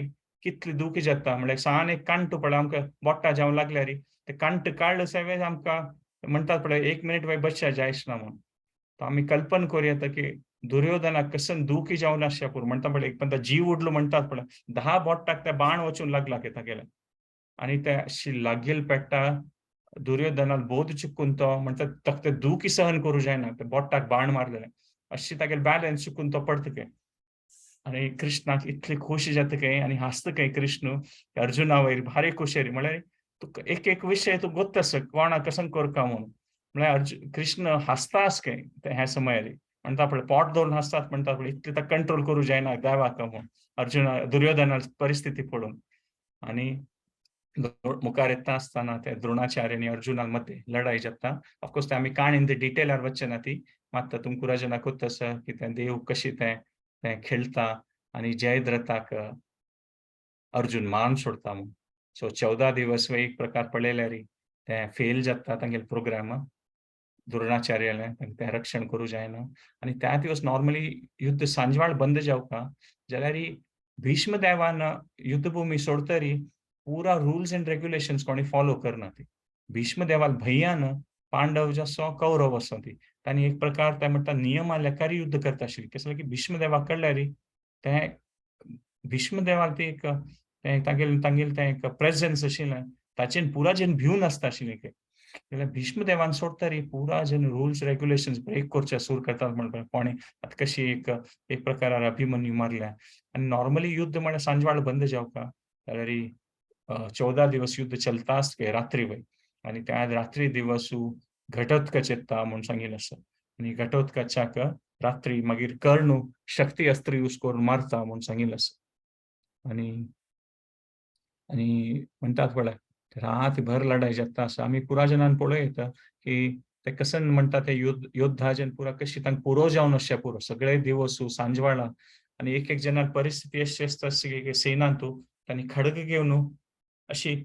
कितली दूख जाता म्हळ्यार सान एक कांट पळय आमकां बोट्टा जावं लागल्यार ते कांट काडले सगळे आमकां म्हणटात पळय 1 मिनीट बसच्या जायच ना म्हूण. आमी कल्पना करूं येता की दुर्योधनाक कसन दुखी जावन आसचें पुरो म्हणटा पळय एक जीव उरलो म्हणटात पळय 10 बोट्टाक ते बाण वचून लागला तागेले. आनी ते अशी लागील पेट्टा दुर्योधनाक बोध चुकून तो म्हणटा ताका ते दुखी सहन करूं जायना ते बोट्टाक बाण मारलेले. अशी तागेले बॅलन्स चुकून तो पडता खंय. आनी कृष्णाक इतली खोशी जाता खंय आनी हांसता खंय कृष्ण अर्जुना वयर भारी खोशेर म्हळ्यार तुका एक विशय तूं गोत्तस कोणाक कसन करता म्हूण. म्हळ्यार कृष्ण हांसताच खंय ह्या समयार. म्हणटा पळय पोट धरून हांसतात म्हणटा पळय इतलें ताका कंट्रोल करूं जायना देवाक म्हूण. दुर्योधनाची परिस्थिती पळोवन. आनी मुखार येता आसतना ते द्रोणाचार्य आनी अर्जुना मध्य लढाई जाता. ऑफकोर्स ते आमी काणयेन डिटेलार वचचे ना ती. मात तुमकां राजनाकूच आसा की ते देव कशें तें खेळटा आनी जयद्रथाक अर्जुन मान सोडता म्हूण. सो 14 दिवस एक प्रकार पळयल्यार ते फेल जाता तांगेले प्रोग्राम. द्रोणाचार्याले तें रक्षण करूं जायना आनी त्या दिवस नॉर्मली युद्ध सांजवाळ बंद जावपा जाल्यार भीष्म देवान युद्धभूमी सोडतरी पुरा रुल्स एंड रेग्युलेशन्स कोणी फॉलो करना ती. भीष्म देवाल भैयान पांडव जसो कौरव असो ती. तांणी एक प्रकार ते म्हणटा नियमा लेकार युद्ध करता आशिल्ली. कसं की भीष्म देवाक कळल्यार ते भीष्म देवाक ते एक तांगेल तें एक प्रेझेन्स आशिल्लें ताचेन पुरा जन भिवन आसता आशिल्ले जाल्यार भीष्म देवान सोडतरी पुरा जन रुल्स रेग्युलेशन्स ब्रेक करचे सुरू करतात म्हणपाक कोणी आतां कशी एक प्रकारार अभिमन्यू मारल्या आनी नॉर्मली युद्ध म्हळ्यार सांजवाळ बंद जावपा जाल्यार 14 दिवस युद्ध चलता आसता रात्री वय आनी त्या रात्री दिवस घटोत्कच येता म्हूण सांगिल्लें आसा आनी घटोत्कचाक रात्री मागीर कर्ण शक्ती अस्त्र यूज करून मारता म्हूण सांगिल्लें आसा आनी आनी म्हणटात पळय रातभर लढाई जाता आसा आमी पुराय जाणांन पळोवं येता की ते कसं म्हणतात ते योद्धा पुरा कशी तांकां पुरो जावन अशें पुरो सगळे दिवस सांजवाळा आणि एक जनार परिस्थिती अशी असता की सेनांतू त्यांनी खडग घेवन अशी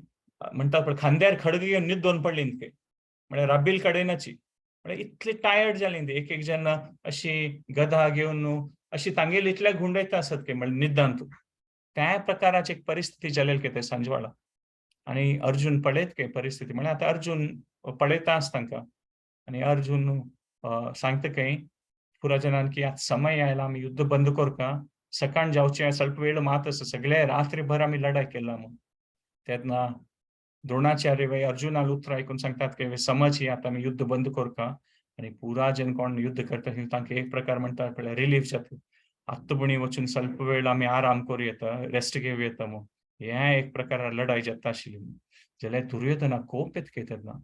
म्हणतात पण खांद्यार खडग घेवन न्हिदोन पडली ते म्हणजे राबील कडेनाची म्हणजे इतले टायर्ड जाली एक जण अशी गदा घेवन अशी तांगेली इतल्या गुंडायता असत की म्हणजे निद्दांतू त्या प्रकाराची एक परिस्थिती जालेली की ते सांजवाळा आणि अर्जुन पळयत के परिस्थिती म्हणजे आता अर्जुन पळयता आस तांकां आणि अर्जुन सांगता काही पुरा जणांक की आता समय आयला आम्ही युद्ध बंद करका सकाळ जावचे ಸ್ವಲ್ಪ वेळ मात आसा सगळे रात्रीभर आम्ही लढाई केला म्हणून तेन्ना द्रोणाचार्य वे अर्जुनाला उत्तर ऐकून सांगतात की समज ही आता आम्ही युद्ध बंद करका आणि पुरा जन कोण युद्ध करता तांकां एक प्रकार म्हणतात पळय रिलीफ जाता आत्तबणी वचून ಸ್ವಲ್ಪ वेळ आम्ही आराम करू येता रेस्ट घेऊ येता म्हणून हे एक प्रकार लढाई जाता आशिल्ली जाल्यार दुर्योधना खूप येत तेन्ना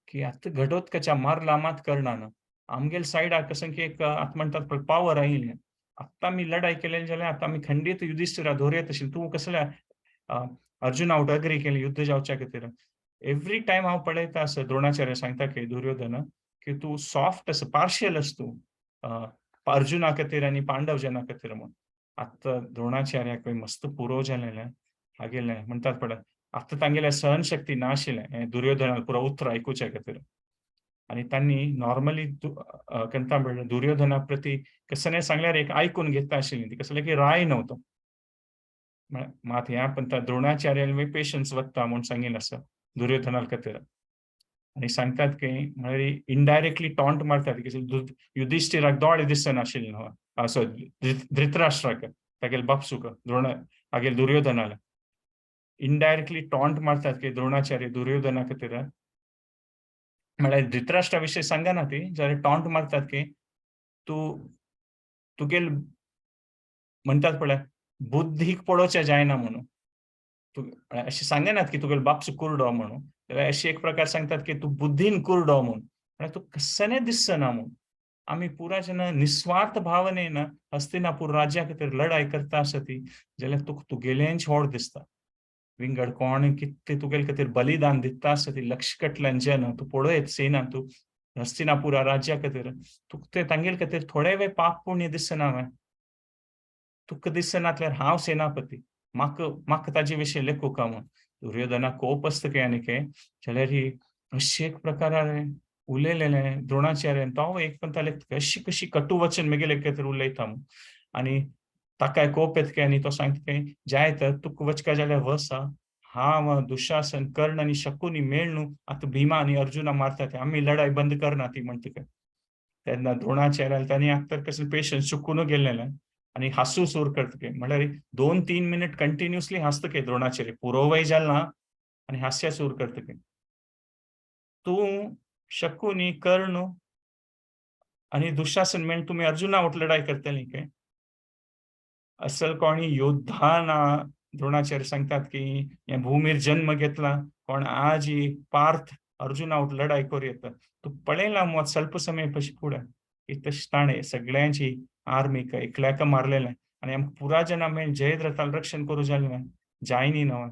की आता घडोत्कचा मारला मात करणार आमगेल साइड कसं की एक आता म्हणतात पॉवर आयिल्ले आता मी लढाई केलेली जाल्यार आता आमी खंडीत युधिष्ठिरा धोरयत आशिल्ले तूं कसल्या अर्जुन आउट अग्री केलें युद्ध जावच्या खातीर एवरी टाइम हांव पळयता असं द्रोणाचार्य सांगता की दुर्योधन की तूं सॉफ्ट असं पार्शियल आस तूं अर्जुना खातीर आनी पांडव जना खातीर म्हूण आतां द्रोणाचार्याक मस्त पुरो जालेलें हागेलें म्हणटात पळय आता तांगेल्या सहनशक्ती नाशिल्लें दुर्योधनाक पुरो उत्तर आयकुच्या खातीर आणि त्यांनी नॉर्मली कंता दुर्योधना प्रती कसं सांगल्यार एक ऐकून घेता आशिल्लीं ती कसं की राय नव्हतं मात ह्या पण द्रोणाचार्याल पेशन्स वत्ता म्हणून सांगितलं असं दुर्योधनाल खातीर आणि सांगतात की म्हळ्यार इनडायरेक्टली टॉन्ट मारतात की युधिष्ठिराक दोळे दिसनाशिल्ले न्हय असो धृतराष्ट्राक तागेल बापसूक द्रोण हागेल दुर्योधनाला इनडायरेक्टली टॉन्ट मारतात की द्रोणाचार्य दुर्योधना खातीर म्हळ्यार धृतराष्ट्रा विशयी सांगना ती जाल्यार टॉन्ट मारतात की तूं तुगेल म्हणतात पळय बुद्धीक पळोवचें जायना म्हणून अशें सांगनात की तुगेलो बापूस कुरडो म्हणून जाल्यार अशें एक प्रकार सांगतात की तूं बुद्धीन कुरडो म्हणून म्हळ्यार तूं कसले दिसना म्हणून आमी पुरा जेन्ना निस्वार्थ भावनेन हस्तिनापूर राज्या खातीर लढाई करता आसा ती जाल्यार तुका तुगेलेंच व्हड दिसता विंगड कोण कितें तुगेले खातीर बलिदान दिता आसा ती लक्ष कटल्यान जन तूं पळयत सेना तूं हस्तिनापुरा राज्या खातीर तुका ते तांगेले खातीर थोडे वेळ पाप पुण्य दिसना तुका दिसनातल्यार हांव सेनापती म्हाका ताजे विशीं लेखूका म्हूण दुर्योधना कोप आसता के आनी के जाल्यार ही अशें एक प्रकारान उलयलेलें द्रोणाचार्यान तो एक म्हणटाले कशी कशी कटू वचन म्हगेले खातीर उलयता म्हूण आनी ताकाय कोप येता के आनी तो सांगता के जाय तर तुका वचका जाल्यार वच हांव दुशासन कर्ण आनी शकुनी मेळ न्हू आतां भिमा आनी अर्जुना मारता ते आमी लढाई बंद करना ती म्हणटा ते तेन्ना द्रोणाचार्याल तांणी आतां कसलें पेशन्स चुकून गेलेलें आणि हांसू सुरू करता म्हळ्यार 2-3 मिनिट कंटिन्युअसली हसता के द्रोणाचार्य पुरो वय जालना आणि हास्य सुरू करता तूं शकुनी कर्ण आणि दुशासन मेळून तुम्ही अर्जुना वाट लढाई करतली काय असल कोणी योद्धा ना द्रोणाचार्य सांगतात की या भूमीर जन्म घेतला कोण आज ही पार्थ अर्जुना वाट लढाई करू येता तू पळयला मग ಸ್ವಲ್ಪ समय पशी फुडें की तशें ताणें सगळ्यांची आर्मी एकल्याक मारलेलें आनी आमकां पुरा जना मेळून जयद्रथाल रक्षण करूं जालें जायनी न्हय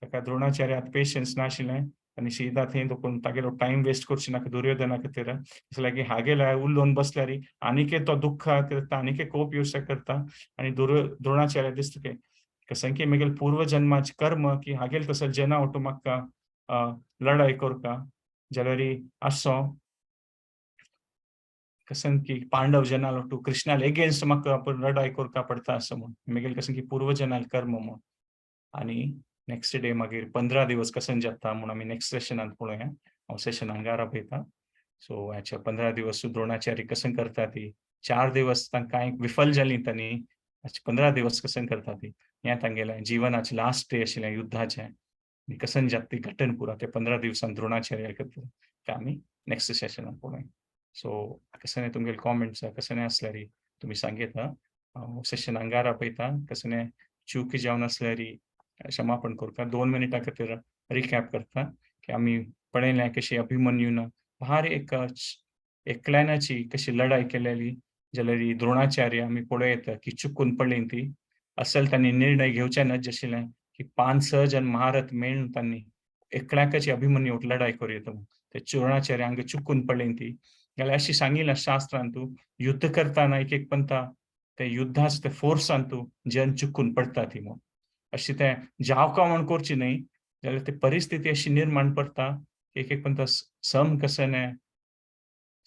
ताका द्रोणाचार्य आतां पेशन्स नाशिल्लें आनी सीदा थंय दुखून तागेलो टायम वेस्ट करची नाका दुर्योधना खातीर दिसलें की हागेल्या उलोवन बसल्यार आनीकय तो दुख्ख करता आनीकय कोप येवशे करता आनी द्रोणाचार्य दिसता की कसं की म्हगेल पूर्व जन्माचे कर्म की हागेल कसं जना वटू म्हाका लढाई करता जाल्यार आसो कसं की पांडव जनाल वटू कृष्णाल एगेन्स्ट म्हाका लढाई करता पडता असं म्हणून म्हगेल कसं की पूर्व जनाल कर्म म्हणून आणि नेक्स्ट डे मागीर 15 दिवस कसं जाता म्हणून आमी नेक्स्ट सेशनांत पळोवया हांव सेशन हांगार आपयता सो ह्याच्या 15 दिवस द्रोणाचार्य कसं करता ती 4 दिवस तांकां विफल जाली तांणी 15 दिवस कसं करता ती हें तांगेलें जिवनाचें लास्ट डे आशिल्लें युद्धाचें कसं जाता ती घटन पुरा ते 15 दिवसांत द्रोणाचार्य करता ते आमी नेक्स्ट सेशनांत पळोवया सो कसं तुमगेले कॉमेंट्स कसं आसल्यार तुमी सांगेत हांव सेशन हांगार आपयता कसं चूक जावन आसल्यार क्षमापण करता 2 मिनिटां खातीर रिकॅप करता की आमी पळयलें कशी अभिमन्यून भार एकल्यानाची कशी लढाई केलेली जाल्यार द्रोणाचार्य आमी पळयत की चुकून पडली ती असल तांणी निर्णय घेवचे नज आशिल्लें की 5-6 जन महारथ मेळून तांणी एकल्याकाची अभिमन्यू लढाई करूं येता ते द्रोणाचार्य हांगा चुकून पडलें ती जाल्यार अशी सांगिल्लें शास्त्रांत तूं युद्ध करतना एक पंथा ते युद्धाच ते फोर्सान तूं जन चुकून पडटा ती म्हूण अशी ते जावका म्हूण करची न्हय जाल्यार ती परिस्थिती अशी निर्माण पडटा एक पंथा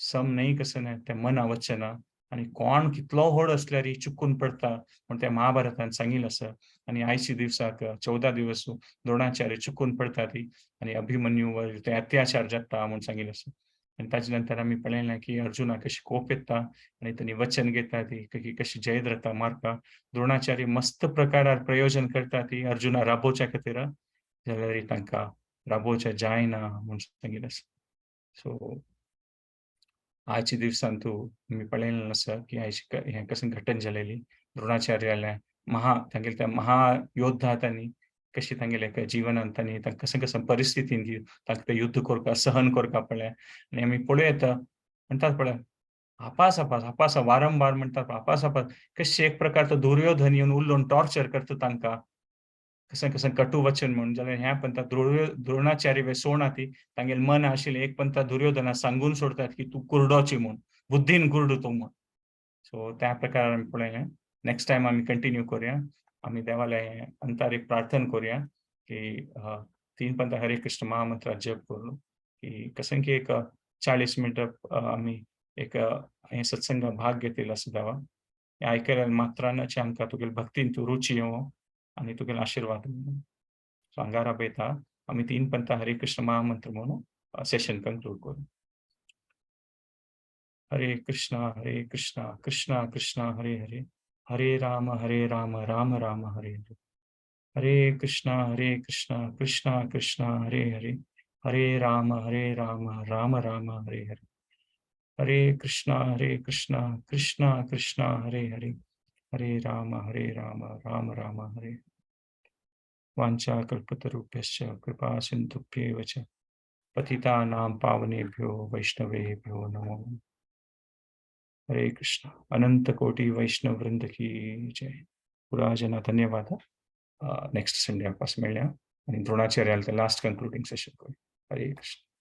सम नहीं कसं ते मना वचना आणि कोण कितलो व्हड असल्यार चुकून पडटा म्हण त्या महाभारतांत सांगिल्लें आसा आणि आयच्या दिवसाक 14 दिवस द्रोणाचार्य चुकून पडटा ती आणि अभिमन्यू वर ते अत्याचार जाता म्हूण सांगिल्लें आसा आणि ताचे नंतर आमी पळयलें की अर्जुना कशी कोप येता आणि त्यांनी वचन घेता ती की कशी जयद्रथा मारता द्रोणाचार्य मस्त प्रकारार प्रयोजन करता ती अर्जुना राबोवच्या खातीर जाल्यार तांकां राबोवचें जायना म्हूण सांगिल्लें आसा सो आजच्या दिवसान तूं मी पळयलें आसा की हें कशें घटन जालेली द्रोणाचार्य जाल्यार तांगेले त्या महायोद्धा तांणी कशी तांगेले जिवनांत तांणी कसं कसं परिस्थितीन तांकां ते युद्ध करपाक सहन करपाक पडलें आनी आमी पळोवं येता म्हणटात पळय आपास वारंवार म्हणटात आपास कशे एक प्रकारचो दुर्योधन येवन उलोवन टॉर्चर करता तांकां कसं कसं कटू वचन म्हणून जाल्यार ह्या पंथा द्रोणाचार्य वेसोना ती तांगेले मन आशिल्लें एक पंथा दुर्योधना सांगून सोडतात की तूं कुरडोची म्हूण बुद्धीन कुरडो तूं म्हूण सो त्या प्रकारान आमी पळयलें नेक्स्ट टायम आमी कंटिन्यू करुया आमी देवाले अंतर एक प्रार्थना करुया की 3 पंथा हरे कृष्ण महामंत्र जप करून की कसें की एक 40 मिनटं आमी एक हे सत्संग भाग घेतलेलो आसा देवा हे आयकलेल्या मात्रानच आमकां तुगेले भक्तीन तूं रुची येवं आणि तुगेले आशीर्वाद सो हांगा राबयता आमी 3 पंथा हरे कृष्ण महामंत्र म्हणून सेशन कंक्लूड करू हरे कृष्णा कृष्णा कृष्णा हरे हरे हरे राम राम राम हरे हरे हरे कृष्णा कृष्णा कृष्णा हरे हरे हरे राम राम राम हरे हरे हरे कृष्णा कृष्णा कृष्णा हरे हरे हरे राम राम राम हरे वाञ्छा कल्पतरुभ्यश्च कृपा सिन्धुभ्येव च पतितानां पावनेभ्यो वैष्णवेभ्यो नमो हरे कृष्ण अनंत कोटि वैष्णव वृंद की जय पुरा जना धन्यवाद नेक्स्ट संडे आपास मेळ्या आणि द्रोणाचार्याल लास्ट कंक्लूडिंग सेशन करू हरे कृष्ण